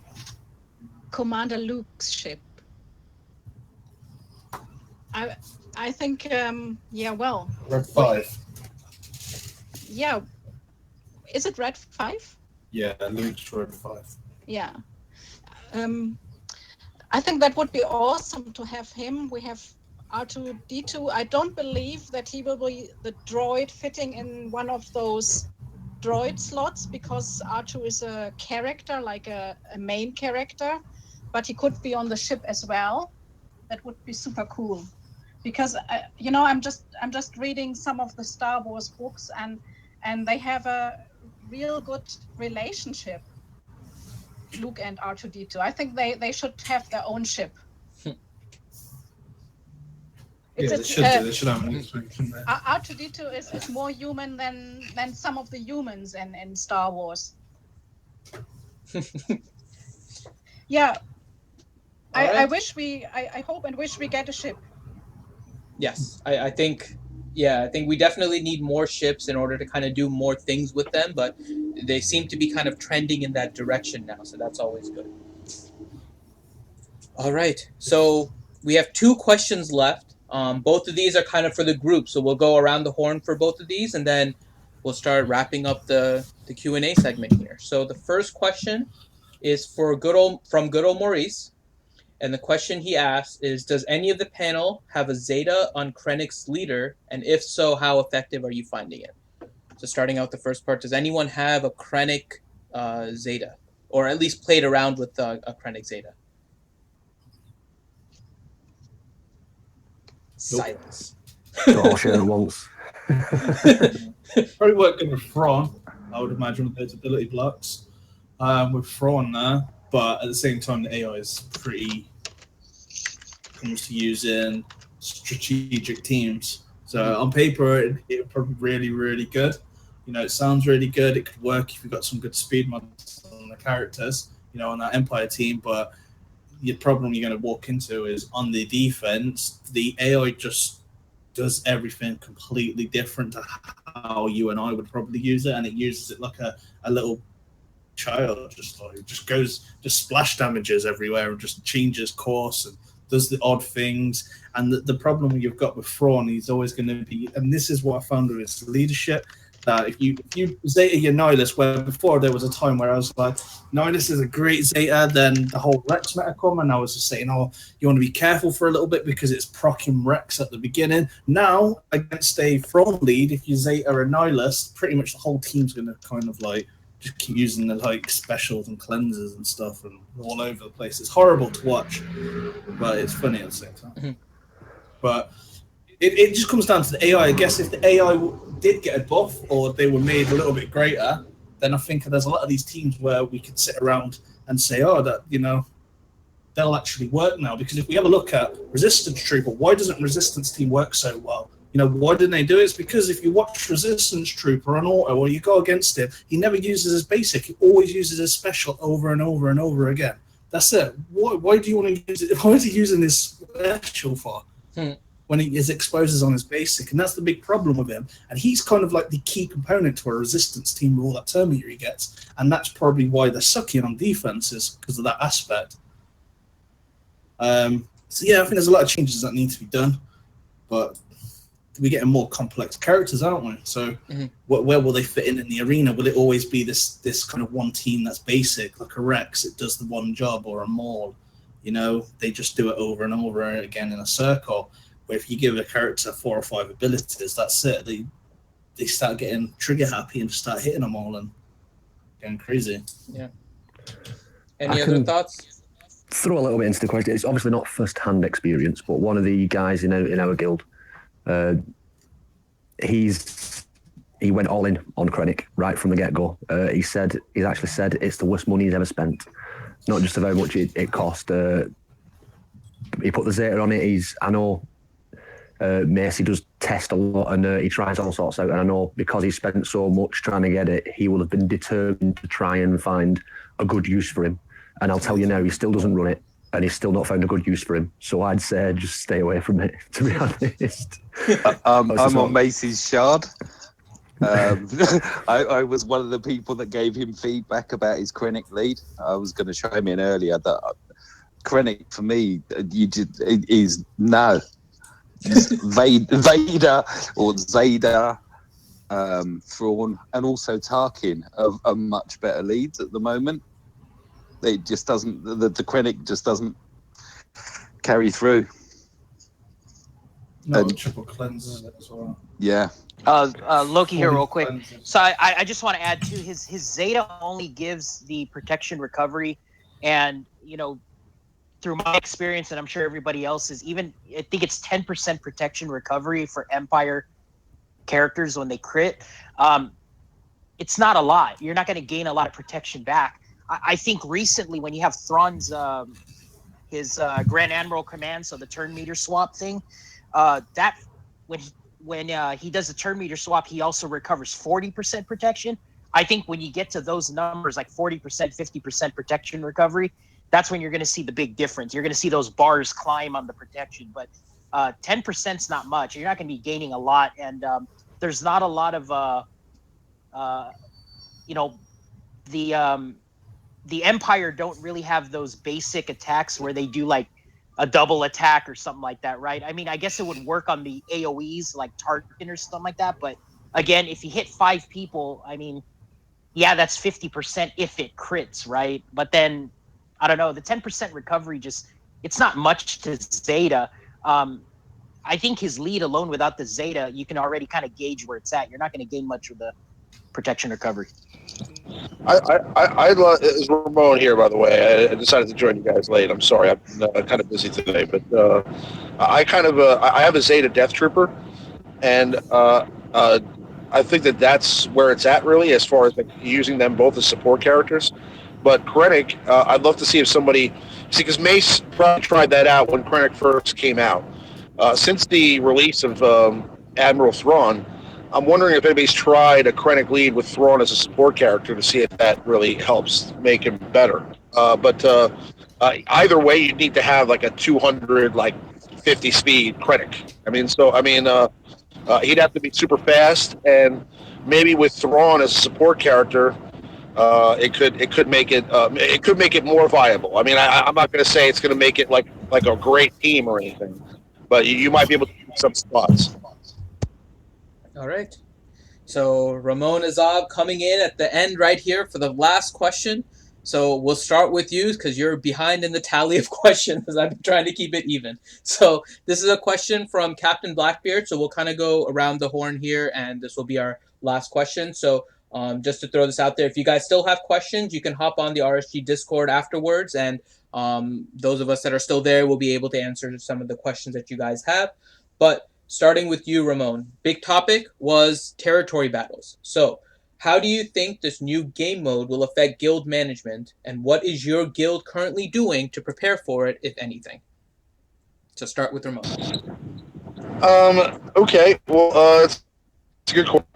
Speaker 5: Commander Luke's ship. I think
Speaker 6: Red 5.
Speaker 5: Yeah. Is it Red 5?
Speaker 6: Yeah, Luke's Red 5.
Speaker 5: Yeah. I think that would be awesome to have him. We have R2-D2. I don't believe that he will be the droid fitting in one of those droid slots, because R2 is a character, like a main character, but he could be on the ship as well. That would be super cool, because I'm just reading some of the Star Wars books, and they have a real good relationship, Luke and R2-D2. I think they should have their own ship.
Speaker 6: They should have an explanation there.
Speaker 5: R2-D2 is more human than some of the humans in Star Wars. Yeah.
Speaker 1: Right.
Speaker 5: I hope and wish we get a ship.
Speaker 1: Yes, I think we definitely need more ships in order to kind of do more things with them, but they seem to be kind of trending in that direction now, so that's always good. All right, so we have 2 questions left. Both of these are kind of for the group, so we'll go around the horn for both of these, and then we'll start wrapping up the Q&A segment here. So the first question is from good old Maurice. And the question he asks is, does any of the panel have a Zeta on Krennic's leader? And if so, how effective are you finding it? So starting out the first part, does anyone have a Krennic Zeta? Or at least played around with a Krennic Zeta? Silence.
Speaker 7: All share at once.
Speaker 6: Probably working with Thrawn, I would imagine, with those ability blocks. With Thrawn there, but at the same time, the AI is pretty comes to using strategic teams. So on paper, it probably really, really good. It sounds really good. It could work if you've got some good speed mods on the characters, on that Empire team. But the problem you're going to walk into is on the defense, the AI just does everything completely different to how you and I would probably use it, and it uses it like a little child, just splash damages everywhere and just changes course and does the odd things. And the problem you've got with Thrawn, he's always going to be, and this is what I found with his leadership, that if you Zeta your Nihilus, where before there was a time where I was like, Nihilus is a great Zeta, then the whole Rex meta come, and I was just saying, you want to be careful for a little bit because it's procking Rex at the beginning. Now, against a Thrawn lead, if you Zeta a Nihilus, pretty much the whole team's going to kind of just keep using the specials and cleansers and stuff and all over the place. It's horrible to watch, but it's funny at the same time.
Speaker 1: Mm-hmm.
Speaker 6: But it just comes down to the AI. I guess if the AI did get a buff or they were made a little bit greater, then I think there's a lot of these teams where we could sit around and say, they'll actually work now. Because if we have a look at Resistance Trooper, why doesn't Resistance team work so well? You know, why didn't they do it? It's because if you watch Resistance Trooper on auto or you go against him, he never uses his basic. He always uses his special over and over and over again. That's it. Why do you want to use it? Why is he using his special for? When his exposes on his basic? And that's the big problem with him. And he's kind of like the key component to a resistance team with all that turn meter he gets. And that's probably why they're sucking on defenses, because of that aspect. So yeah, I think there's a lot of changes that need to be done. But we're getting more complex characters, aren't we? So where will they fit in the arena? Will it always be this kind of one team that's basic, like a Rex, it does the one job, or a Maul? You know, they just do it over and over again in a circle. Where if you give a character 4 or 5 abilities, that's it. They start getting trigger happy and just start hitting them all and going crazy.
Speaker 1: Yeah. Any other thoughts?
Speaker 7: Throw a little bit into the question. It's obviously not first-hand experience, but one of the guys in our guild, he went all in on Krennic right from the get-go. He's actually said it's the worst money he's ever spent. Not just how much it cost. He put the Zeta on it. I know Macy does test a lot, and he tries all sorts out. And I know because he spent so much trying to get it, he will have been determined to try and find a good use for him. And I'll tell you now, he still doesn't run it, and he's still not found a good use for him. So I'd say just stay away from it, to be honest.
Speaker 4: I'm on Macy's shard. I was one of the people that gave him feedback about his Krennic lead. I was going to chime in earlier that Krennic, for me, is no. Vader or Zeta, Thrawn, and also Tarkin are much better leads at the moment. It just doesn't. The Krennic just doesn't carry through.
Speaker 6: No, triple cleanses as well.
Speaker 4: Yeah.
Speaker 3: Loki here real quick. So I just want to add to his Zeta only gives the protection recovery, and you know, through my experience, and I'm sure everybody else's, even I think it's 10% protection recovery for Empire characters when they crit. It's not a lot. You're not going to gain a lot of protection back. I think recently when you have Thrawn's his Grand Admiral command, so the turn meter swap thing, that when he does the turn meter swap, he also recovers 40% protection. I think when you get to those numbers, like 40%, 50% protection recovery, that's when you're going to see the big difference. You're going to see those bars climb on the protection, but 10% is not much. You're not going to be gaining a lot, and there's not a lot of, you know, the Empire don't really have those basic attacks where they do like a double attack or something like that, right? I mean, I guess it would work on the AoEs like Tarkin or something like that, but again, if you hit 5 people, I mean, yeah, that's 50% if it crits, right? But then, I don't know, the 10% recovery it's not much to Zeta. I think his lead alone without the Zeta, you can already kind of gauge where it's at. You're not going to gain much of the protection recovery.
Speaker 8: I love, it's Ramon here, by the way. I decided to join you guys late. I'm sorry. I'm kind of busy today, but I have a Zeta Death Trooper, and I think that's where it's at really, as far as like, using them both as support characters. But Krennic, I'd love to see if somebody because Mace probably tried that out when Krennic first came out. Since the release of Admiral Thrawn, I'm wondering if anybody's tried a Krennic lead with Thrawn as a support character to see if that really helps make him better. But either way, you need to have like a 200, 50 speed Krennic. He'd have to be super fast, and maybe with Thrawn as a support character, it could make it more viable. I mean, I'm not going to say it's going to make it like a great team or anything, but you might be able to get some spots.
Speaker 1: All right. So Ramon Azab coming in at the end right here for the last question. So we'll start with you because you're behind in the tally of questions as I've been trying to keep it even. So this is a question from Captain Blackbeard. So we'll kind of go around the horn here, and this will be our last question. So just to throw this out there, if you guys still have questions, you can hop on the RSG Discord afterwards, and those of us that are still there will be able to answer some of the questions that you guys have. But starting with you, Ramon, big topic was territory battles. So how do you think this new game mode will affect guild management, and what is your guild currently doing to prepare for it, if anything? So start with Ramon.
Speaker 8: Okay. Well, it's a good question.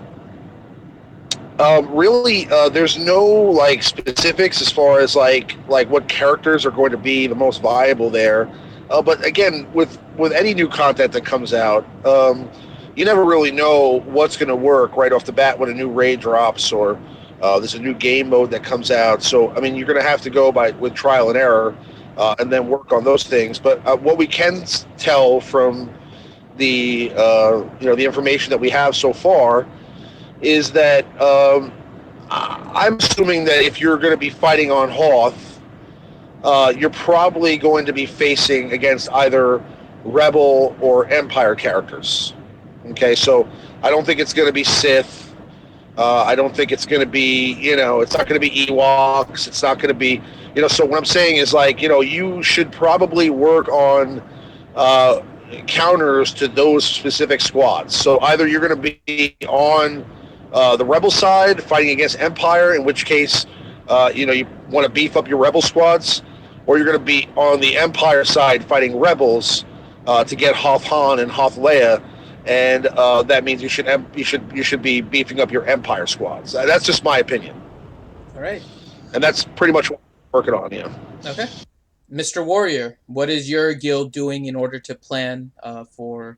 Speaker 8: Really, there's no like specifics as far as like what characters are going to be the most viable there. But again, with any new content that comes out, you never really know what's going to work right off the bat when a new raid drops or there's a new game mode that comes out. So I mean, you're going to have to go by with trial and error, and then work on those things. But what we can tell from the the information that we have so far is that I'm assuming that if you're going to be fighting on Hoth, you're probably going to be facing against either Rebel or Empire characters. Okay, so I don't think it's going to be Sith. I don't think it's going to be, it's not going to be Ewoks. It's not going to be, so what I'm saying is like, you should probably work on uh, counters to those specific squads. So either you're going to be on the Rebel side fighting against Empire, in which case, you want to beef up your Rebel squads, or you're going to be on the Empire side fighting Rebels to get Hoth Han and Hoth Leia, and that means you should be beefing up your Empire squads. That's just my opinion.
Speaker 1: All right.
Speaker 8: And that's pretty much what we're working on. Yeah.
Speaker 1: Okay. Mr. Warrior, what is your guild doing in order to plan for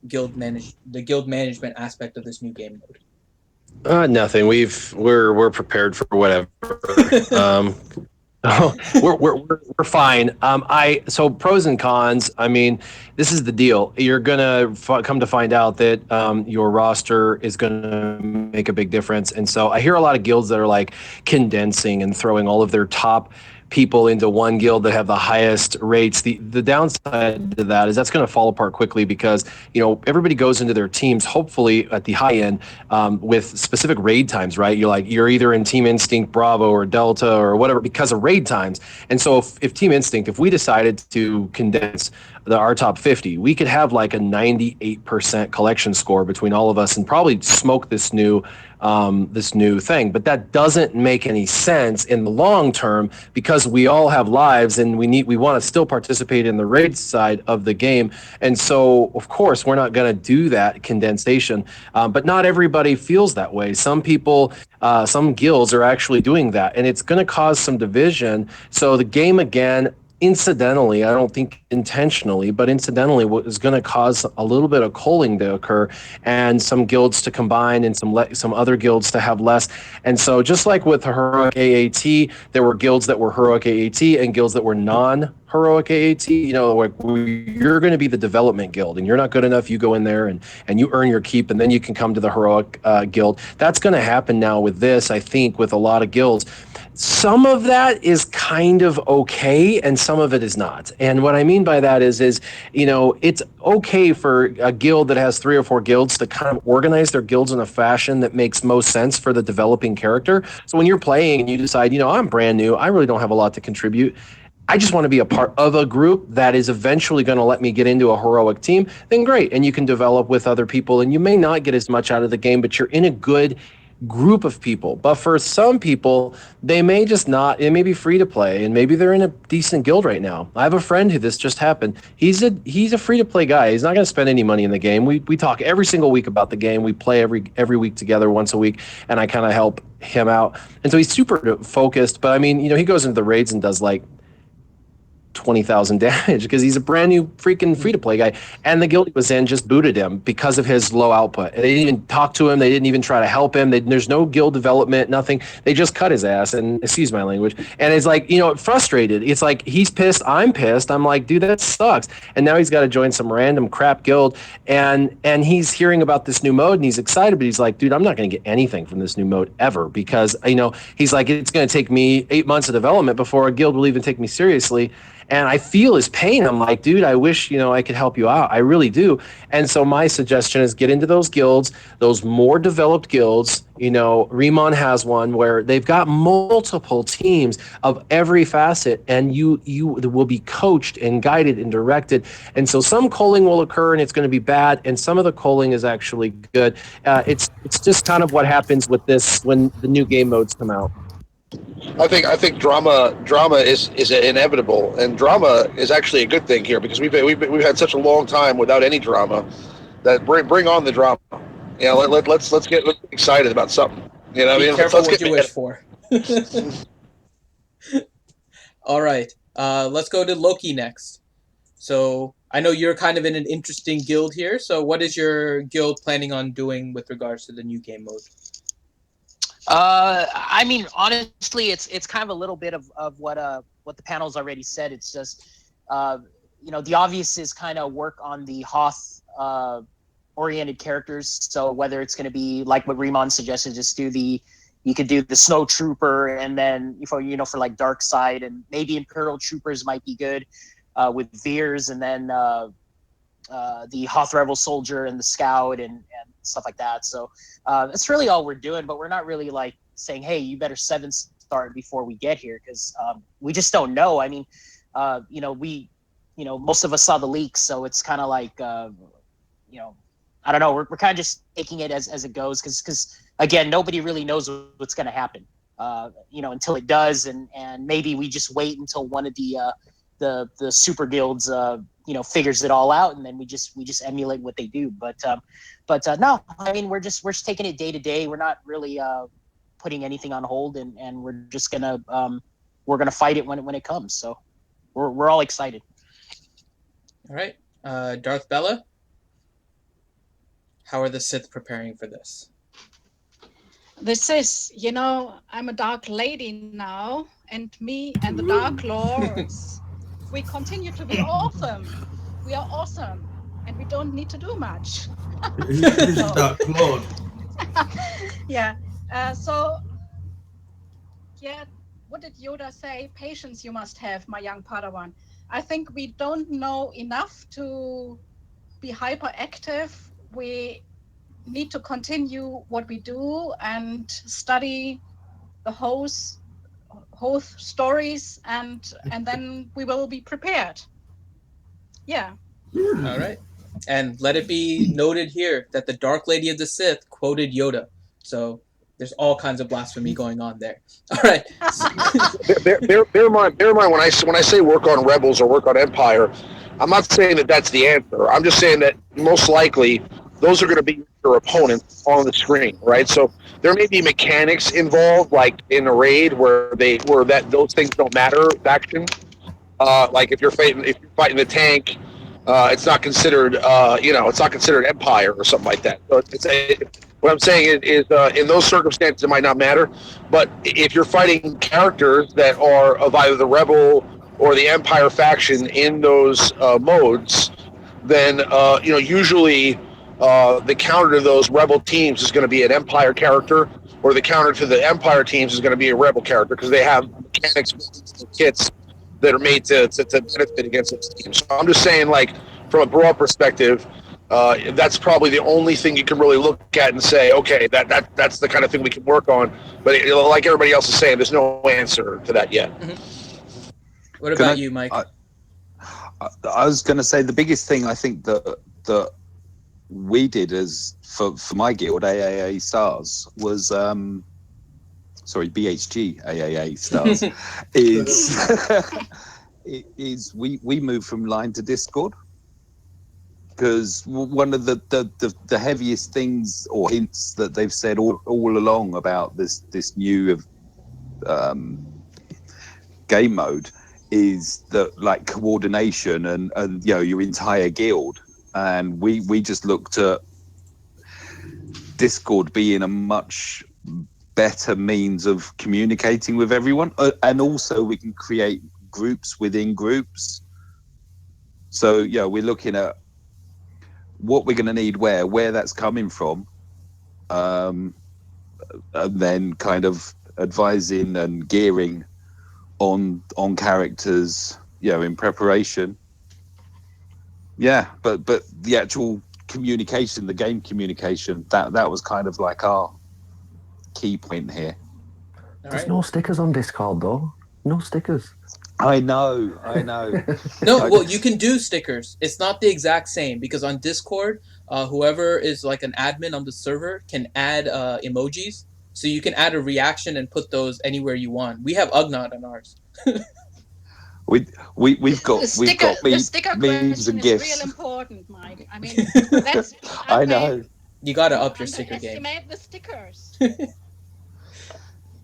Speaker 1: the guild management aspect of this new game mode?
Speaker 2: Nothing. We're prepared for whatever. We're fine. So pros and cons. I mean, this is the deal. You're gonna come to find out that your roster is gonna make a big difference. And so I hear a lot of guilds that are like condensing and throwing all of their top people into one guild that have the highest rates. The downside to that is that's going to fall apart quickly because everybody goes into their teams hopefully at the high end with specific raid times, right? You're either in Team Instinct Bravo or Delta or whatever because of raid times. And so if Team Instinct, if we decided to condense our top 50, we could have like a 98% collection score between all of us and probably smoke this new thing. But that doesn't make any sense in the long term because we all have lives and we want to still participate in the raid side of the game. And so, of course, we're not going to do that condensation. But not everybody feels that way. Some people, some guilds are actually doing that, and it's going to cause some division. So the game again, incidentally, I don't think intentionally, but incidentally, what is going to cause a little bit of culling to occur and some guilds to combine and some other guilds to have less. And so just like with heroic AAT, there were guilds that were heroic AAT and guilds that were non-heroic AAT. You're going to be the development guild and you're not good enough. You go in there and you earn your keep and then you can come to the heroic guild. That's going to happen now with this, I think, with a lot of guilds. Some of that is kind of okay and some of it is not. And what I mean by that is it's okay for a guild that has 3 or 4 guilds to kind of organize their guilds in a fashion that makes most sense for the developing character. So when you're playing and you decide, I'm brand new, I really don't have a lot to contribute, I just want to be a part of a group that is eventually going to let me get into a heroic team, then great. And you can develop with other people and you may not get as much out of the game, but you're in a good group of people. But for some people, they may just not, it may be free to play and maybe they're in a decent guild right now. I have a friend who this just happened. He's a free to play guy. He's not going to spend any money in the game. We talk every single week about the game. We play every week together once a week and I kind of help him out. And so he's super focused, but I mean, he goes into the raids and does like 20,000 damage because he's a brand new freaking free-to-play guy. And the guild he was in just booted him because of his low output. They didn't even talk to him. They didn't even try to help him. There's no guild development, nothing. They just cut his ass, and excuse my language. And it's like, frustrated. It's like he's pissed, I'm pissed. I'm like, dude, that sucks. And now he's got to join some random crap guild. And he's hearing about this new mode, and he's excited, but he's like, dude, I'm not going to get anything from this new mode ever because, he's like, it's going to take me 8 months of development before a guild will even take me seriously. And I feel his pain. I'm like, dude, I wish, I could help you out. I really do. And so my suggestion is get into those guilds, those more developed guilds. Remon has one where they've got multiple teams of every facet, and you will be coached and guided and directed. And so some culling will occur, and it's going to be bad, and some of the culling is actually good. It's just kind of what happens with this when the new game modes come out.
Speaker 8: I think drama is inevitable, and drama is actually a good thing here because we've had such a long time without any drama, That bring on the drama. You know, let's get excited about something. You know, what I
Speaker 1: Be
Speaker 8: mean,
Speaker 1: careful
Speaker 8: let's
Speaker 1: what
Speaker 8: get
Speaker 1: you
Speaker 8: mad.
Speaker 1: wish for. All right. Let's go to Loki next. So I know you're kind of in an interesting guild here. So what is your guild planning on doing with regards to the new game mode?
Speaker 3: I mean, honestly, it's kind of a little bit of what the panel's already said. It's just the obvious is kind of work on the Hoth oriented characters. So whether it's going to be like what Riemann suggested, just you could do the Snow Trooper, and then for like Dark Side, and maybe Imperial Troopers might be good with Veers, and then the Hoth Rebel Soldier and the Scout and stuff like that. So that's really all we're doing, but we're not really like saying, hey, you better 7-star before we get here, because we just don't know. I mean, most of us saw the leaks, so it's kind of like, I don't know. We're kind of just taking it as it goes, because again, nobody really knows what's going to happen, until it does, and maybe we just wait until one of the super guilds figures it all out, and then we just emulate what they do. But no, I mean, we're just taking it day to day. We're not really putting anything on hold, and we're just gonna fight it when it comes. So we're all excited.
Speaker 1: All right. Darth Bella, how are the Sith preparing for this?
Speaker 5: This is, I'm a Dark Lady now, and me and the Dark Lords, we continue to be awesome. We are awesome, and we don't need to do much.
Speaker 6: Who's Dark Lord?
Speaker 5: Yeah. What did Yoda say? Patience you must have, my young Padawan. I think we don't know enough to be hyperactive. We need to continue what we do and study the Hoth stories, and then we will be prepared. Yeah.
Speaker 1: All right. And let it be noted here that the Dark Lady of the Sith quoted Yoda. So there's all kinds of blasphemy going on there. All right.
Speaker 8: Bear in mind when I say work on Rebels or work on Empire, I'm not saying that that's the answer. I'm just saying that most likely those are going to be your opponents on the screen, right? So there may be mechanics involved, like in a raid where those things don't matter. Faction, like if you're fighting the tank, it's not considered it's not considered Empire or something like that. So what I'm saying is in those circumstances it might not matter, but if you're fighting characters that are of either the Rebel or the Empire faction in those modes, then usually the counter to those Rebel teams is going to be an Empire character, or the counter to the Empire teams is going to be a Rebel character, because they have mechanics, kits that are made to benefit against those teams. So I'm just saying, like, from a broad perspective, that's probably the only thing you can really look at and say, okay, that's the kind of thing we can work on. But like everybody else is saying, there's no answer to that yet.
Speaker 1: Mm-hmm. What about you, Mike?
Speaker 4: I was going to say the biggest thing I think that we did as for my guild, AAA Stars, was BHG AAA Stars is we moved from Line to Discord, because one of the heaviest things or hints that they've said all along about this new game mode is that, like, coordination and your entire guild, and we just looked at Discord being a much better means of communicating with everyone, and also we can create groups within groups. So we're looking at what we're going to need, where that's coming from, and then kind of advising and gearing on characters in preparation. But the actual communication, the game communication, that was kind of like our key point here.
Speaker 7: There's no stickers on Discord though. No stickers.
Speaker 4: I know.
Speaker 1: No, well, you can do stickers. It's not the exact same, because on Discord, whoever is like an admin on the server can add emojis. So you can add a reaction and put those anywhere you want. We have Ugnaught on ours.
Speaker 4: we've got
Speaker 5: The sticker
Speaker 4: memes
Speaker 5: question
Speaker 4: and
Speaker 5: is real
Speaker 4: gifs.
Speaker 5: important, Mike. I mean, that's
Speaker 4: I know.
Speaker 1: You gotta
Speaker 5: don't
Speaker 1: up your sticker game.
Speaker 5: underestimate the stickers.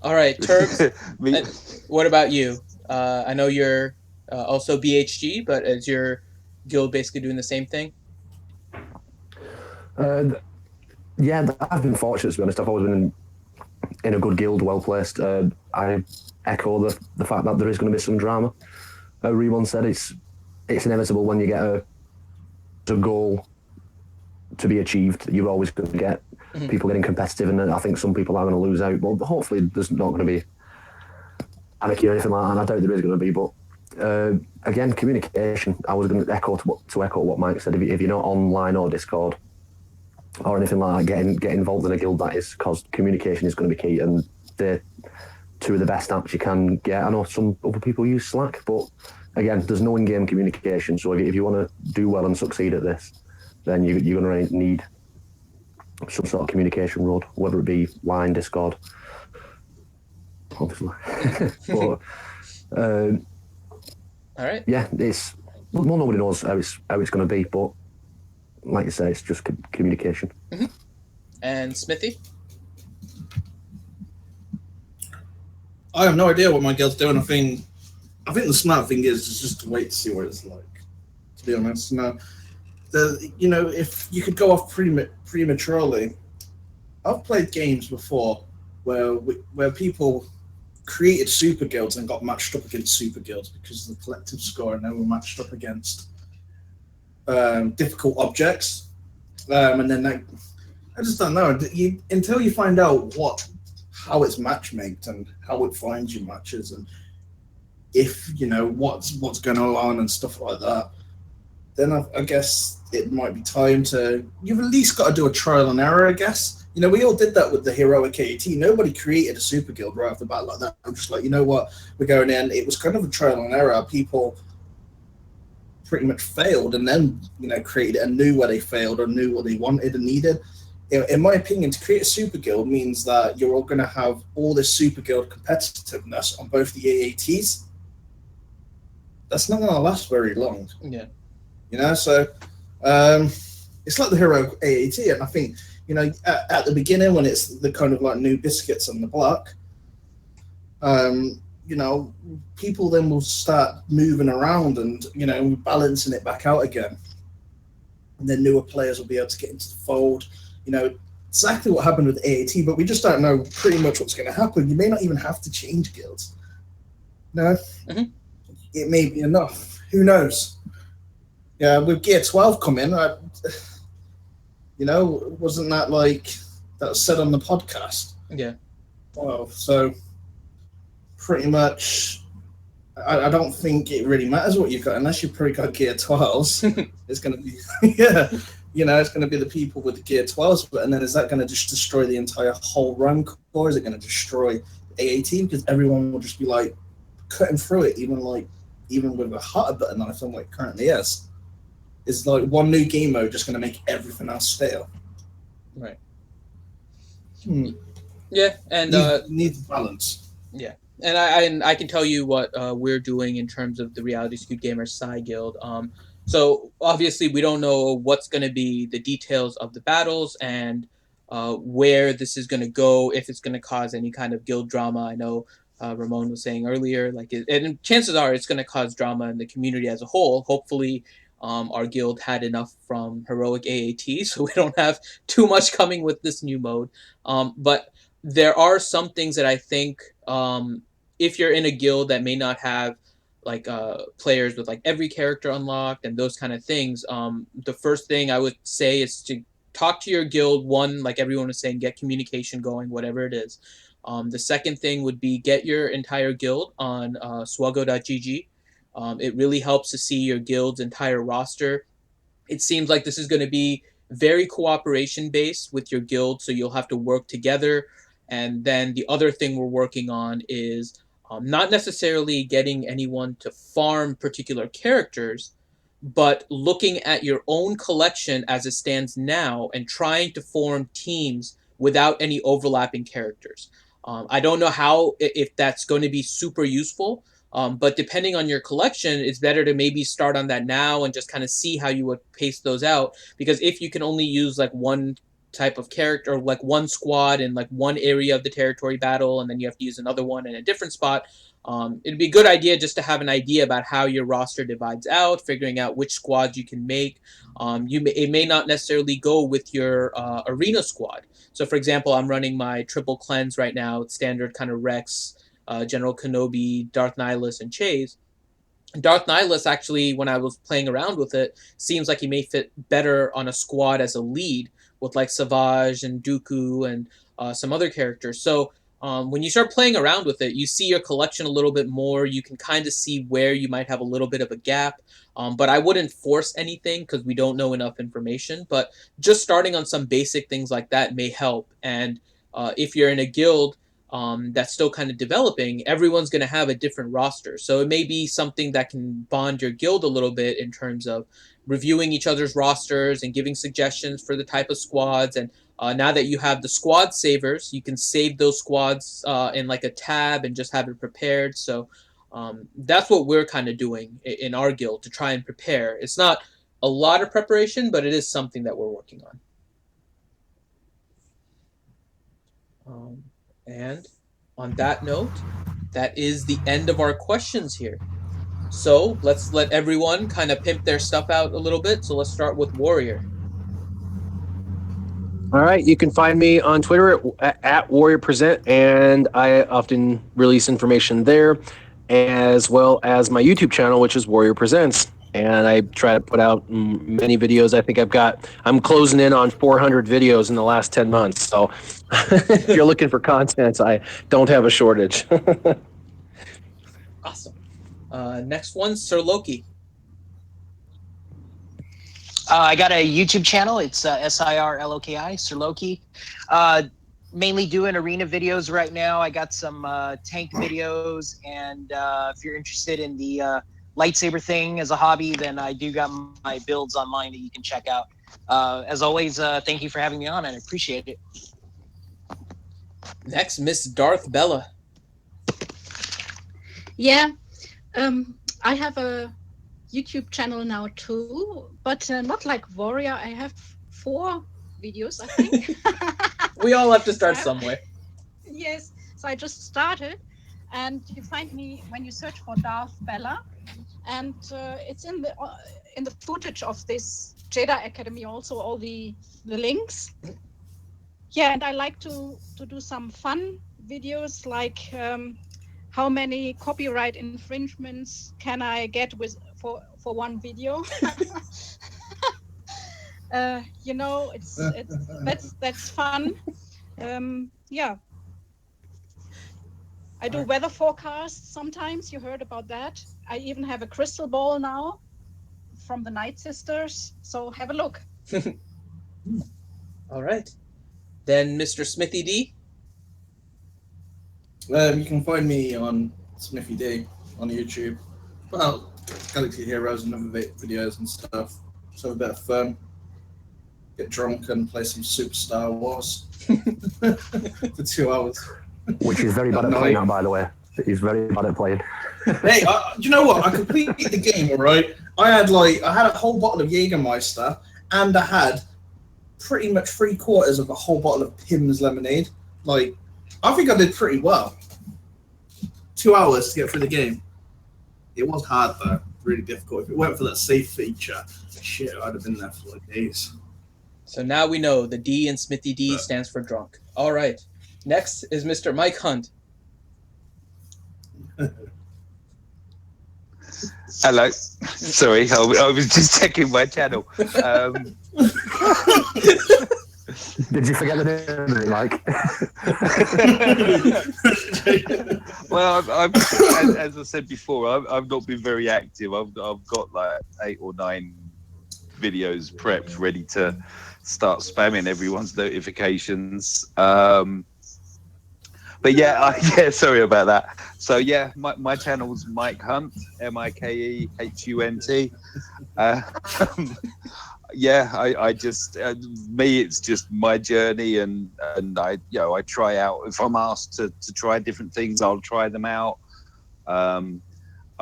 Speaker 1: All right, Turbs.
Speaker 4: Me-
Speaker 1: What about you? I know you're also BHG, but is your guild basically doing the same thing?
Speaker 7: Yeah, I've been fortunate, to be honest. I've always been in a good guild, well placed. I echo the fact that there is going to be some drama. Remon said it's inevitable when you get a goal to be achieved. You're always going to get people getting competitive, and I think some people are going to lose out. But hopefully, there's not going to be anarchy or anything like that. And I doubt there is going to be. But again, communication. I was going to echo what Mike said. If you're not online or Discord or anything like that, get involved in a guild, that is, because communication is going to be key, and they're two of the best apps you can get. I know some other people use Slack, but again, there's no in-game communication. So if you want to do well and succeed at this, then you're going to need some sort of communication road, whether it be line, Discord, obviously. But
Speaker 1: All right.
Speaker 7: yeah, nobody knows how it's going to be, but like you say, it's just communication.
Speaker 1: And Smithy?
Speaker 6: I have no idea what my guild's doing. I think the smart thing is just to wait to see what it's like. To be honest, no, if you could go off prematurely, I've played games before where people created super guilds and got matched up against super guilds because of the collective score, and they were matched up against difficult objects, and then I just don't know. Until you find out how it's matchmaked and how it finds you matches, and if what's going on and stuff like that, then I guess it might be time to. You've at least got to do a trial and error, I guess. We all did that with the heroic AAT. Nobody created a super guild right off the bat like that. I'm just like, you know what, we're going in. It was kind of a trial and error. People pretty much failed and then created it and knew where they failed or knew what they wanted and needed. In my opinion, to create a super guild means that you're all going to have all this super guild competitiveness on both the AATs. That's not going to last very long.
Speaker 1: Yeah.
Speaker 6: So it's like the hero AAT, and I think at the beginning when it's the kind of like new biscuits on the block, people then will start moving around and balancing it back out again, and then newer players will be able to get into the fold. Exactly what happened with AAT, but we just don't know pretty much what's going to happen. You may not even have to change guilds. No, It may be enough. Who knows? Yeah, with Gear 12 coming, wasn't that that was said on the podcast?
Speaker 1: Yeah.
Speaker 6: Well, so pretty much, I don't think it really matters what you've got unless you've pretty got Gear 12s. It's going to be, it's going to be the people with the Gear 12s. And then is that going to just destroy the entire whole rank, or is it going to destroy the AAT? Because everyone will just be cutting through it, even with a hotter button knife than what it currently is. Is one new game mode just going to make everything else stale?
Speaker 1: Right. Yeah, and
Speaker 6: needs balance.
Speaker 1: Yeah, and I can tell you what we're doing in terms of the Reality Skewed Gamers Psy Guild. So obviously we don't know what's going to be the details of the battles and where this is going to go, if it's going to cause any kind of guild drama. I know Ramon was saying earlier, and chances are it's going to cause drama in the community as a whole. Hopefully, our guild had enough from heroic AAT, so we don't have too much coming with this new mode. But there are some things that I think, if you're in a guild that may not have players with every character unlocked and those kind of things, the first thing I would say is to talk to your guild. One, like everyone was saying, get communication going, whatever it is. The second thing would be get your entire guild on SWGOH.gg. It really helps to see your guild's entire roster. It seems like this is going to be very cooperation based with your guild, so you'll have to work together. And then the other thing we're working on is not necessarily getting anyone to farm particular characters, but looking at your own collection as it stands now and trying to form teams without any overlapping characters. I don't know if that's going to be super useful. But depending on your collection, it's better to maybe start on that now and just kind of see how you would pace those out. Because if you can only use like one type of character, or like one squad in like one area of the territory battle, and then you have to use another one in a different spot, it'd be a good idea just to have an idea about how your roster divides out, figuring out which squads you can make. It may not necessarily go with your arena squad. So, for example, I'm running my triple cleanse right now. It's standard kind of Rex, General Kenobi, Darth Nihilus, and Chase. Darth Nihilus, actually, when I was playing around with it, seems like he may fit better on a squad as a lead with like Savage and Dooku and some other characters. So when you start playing around with it, you see your collection a little bit more. You can kind of see where you might have a little bit of a gap. But I wouldn't force anything because we don't know enough information. But just starting on some basic things like that may help. And if you're in a guild that's still kind of developing, everyone's going to have a different roster. So it may be something that can bond your guild a little bit in terms of reviewing each other's rosters and giving suggestions for the type of squads. And now that you have the squad savers, you can save those squads in like a tab and just have it prepared. So that's what we're kind of doing in our guild to try and prepare. It's not a lot of preparation, but it is something that we're working on. And on that note, that is the end of our questions here. So let's let everyone kind of pimp their stuff out a little bit. So let's start with Warrior.
Speaker 2: All right, you can find me on Twitter at Warrior Present, and I often release information there, as well as my YouTube channel, which is Warrior Presents. And I try to put out many videos. I think I'm closing in on 400 videos in the last 10 months. So if you're looking for content, I don't have a shortage.
Speaker 1: Awesome. Next one, Sir Loki.
Speaker 3: I got a YouTube channel. It's SIRLOKI, Sir Loki. Mainly doing arena videos right now. I got some tank videos, and if you're interested in the lightsaber thing as a hobby, then I do got my builds online that you can check out. As always, thank you for having me on, and I appreciate it.
Speaker 1: Next, Miss Darth Bella.
Speaker 5: Yeah, I have a YouTube channel now too, but not like Warrior. I have 4 videos, I think.
Speaker 1: We all have to start somewhere.
Speaker 5: Yes, so I just started, and you find me when you search for Darth Bella, and it's in the footage of this Jedi Academy also, all the links. Yeah, and I like to do some fun videos like how many copyright infringements can I get for one video. That's fun. Yeah, I do weather forecasts sometimes. You heard about that. I even have a crystal ball now from the Night Sisters, so have a look.
Speaker 1: All right. Then Mr. Smithy D.
Speaker 6: You can find me on Smithy D on YouTube. Well, Galaxy Heroes and other videos and stuff. So a bit of fun. Get drunk and play some Super Star Wars for 2 hours.
Speaker 7: Which is very bad at playing that, by the way. He's very bad at playing.
Speaker 6: Hey, you know what? I completed the game, all right? I had a whole bottle of Jägermeister, and I had pretty much 3/4 of a whole bottle of Pim's lemonade. Like, I think I did pretty well. 2 hours to get through the game. It was hard though, really difficult. If it weren't for that save feature, shit, I'd have been there for like days.
Speaker 1: So now we know the D in Smithy D stands for drunk. All right. Next is Mr. Mike Hunt.
Speaker 4: Hello. Sorry, I was just checking my channel.
Speaker 7: Did you forget the name, Mike?
Speaker 4: Well, as I said before, I've not been very active. I've got like 8 or 9 videos prepped, ready to start spamming everyone's notifications. But yeah, sorry about that. So yeah, my channel's Mike Hunt, MikeHunt. Yeah, I just me, it's just my journey, and I try out. If I'm asked to try different things, I'll try them out.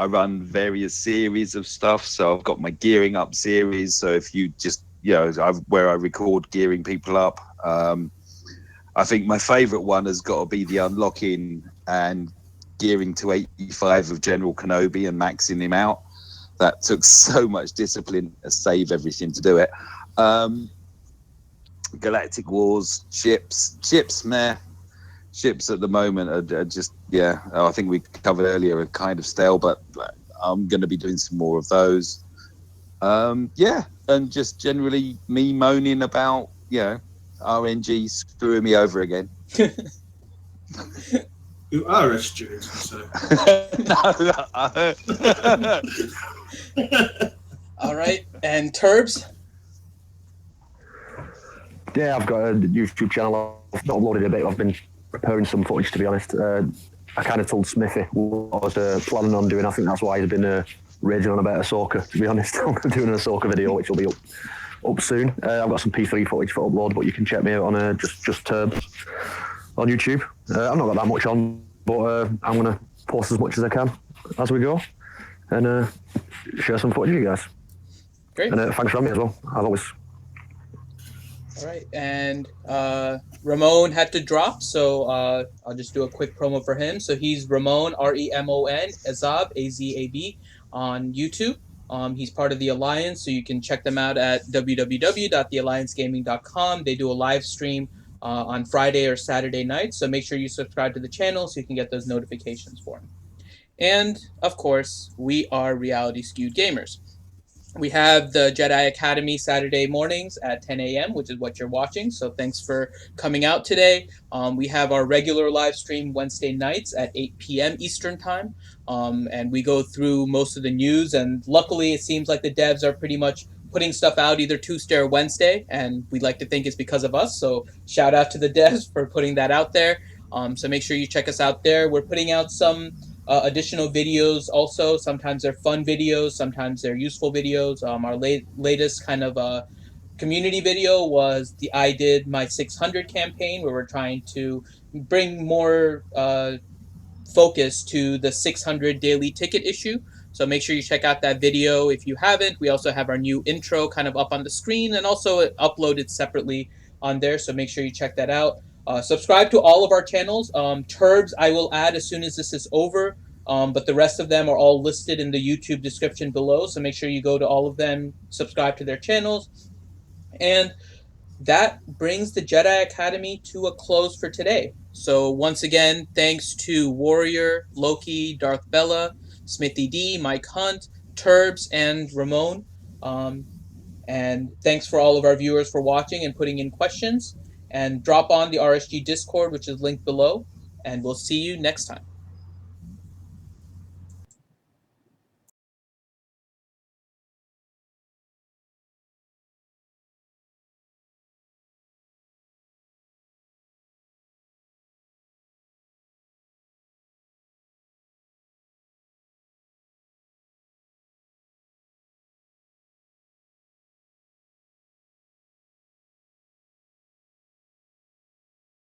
Speaker 4: I run various series of stuff. So I've got my gearing up series. So if you just, where I record gearing people up. I think my favorite one has got to be the unlocking and gearing to 85 of General Kenobi and maxing him out. That took so much discipline to save everything to do it. Galactic Wars, ships, meh. Ships at the moment are just, I think we covered earlier, are kind of stale, but I'm going to be doing some more of those. And just generally me moaning about, RNG screwing me over again.
Speaker 6: You are SWGOH, so.
Speaker 1: All right, and Turbs?
Speaker 7: Yeah, I've got a YouTube channel. I've not uploaded a bit. I've been preparing some footage, to be honest. I kind of told Smithy what I was planning on doing. I think that's why he's been raging on about Ahsoka, to be honest. I'm doing an Ahsoka video, which will be up soon. I've got some P3 footage for upload, but you can check me out on just Turbs on YouTube. I've not got that much on, but I'm going to post as much as I can as we go and share some footage with you guys.
Speaker 1: Great.
Speaker 7: And thanks for having me as well, as always.
Speaker 1: All right, and Ramon had to drop, so I'll just do a quick promo for him. So he's Ramon, REMON, Azab, AZAB, on YouTube. He's part of the Alliance, so you can check them out at www.thealliancegaming.com. They do a live stream on Friday or Saturday night, so make sure you subscribe to the channel so you can get those notifications for him. And, of course, we are Reality Skewed Gamers. We have the Jedi Academy Saturday mornings at 10 a.m., which is what you're watching. So thanks for coming out today. We have our regular live stream Wednesday nights at 8 p.m. Eastern Time. And we go through most of the news. And luckily, it seems like the devs are pretty much putting stuff out either Tuesday or Wednesday. And we like to think it's because of us. So shout out to the devs for putting that out there. So make sure you check us out there. We're putting out some additional videos also. Sometimes they're fun videos, sometimes they're useful videos. Our latest kind of community video was the I Did My 600 campaign, where we're trying to bring more focus to the 600 daily ticket issue. So make sure you check out that video if you haven't. We also have our new intro kind of up on the screen and also uploaded separately on there. So make sure you check that out. Subscribe to all of our channels. Turbs I will add as soon as this is over, but the rest of them are all listed in the YouTube description below. So make sure you go to all of them, subscribe to their channels. And that brings the Jedi Academy to a close for today. So once again, thanks to Warrior, Loki, Darth Bella, Smithy D, Mike Hunt, Turbs, and Ramon. And thanks for all of our viewers for watching and putting in questions. And drop on the RSG Discord, which is linked below. And we'll see you next time.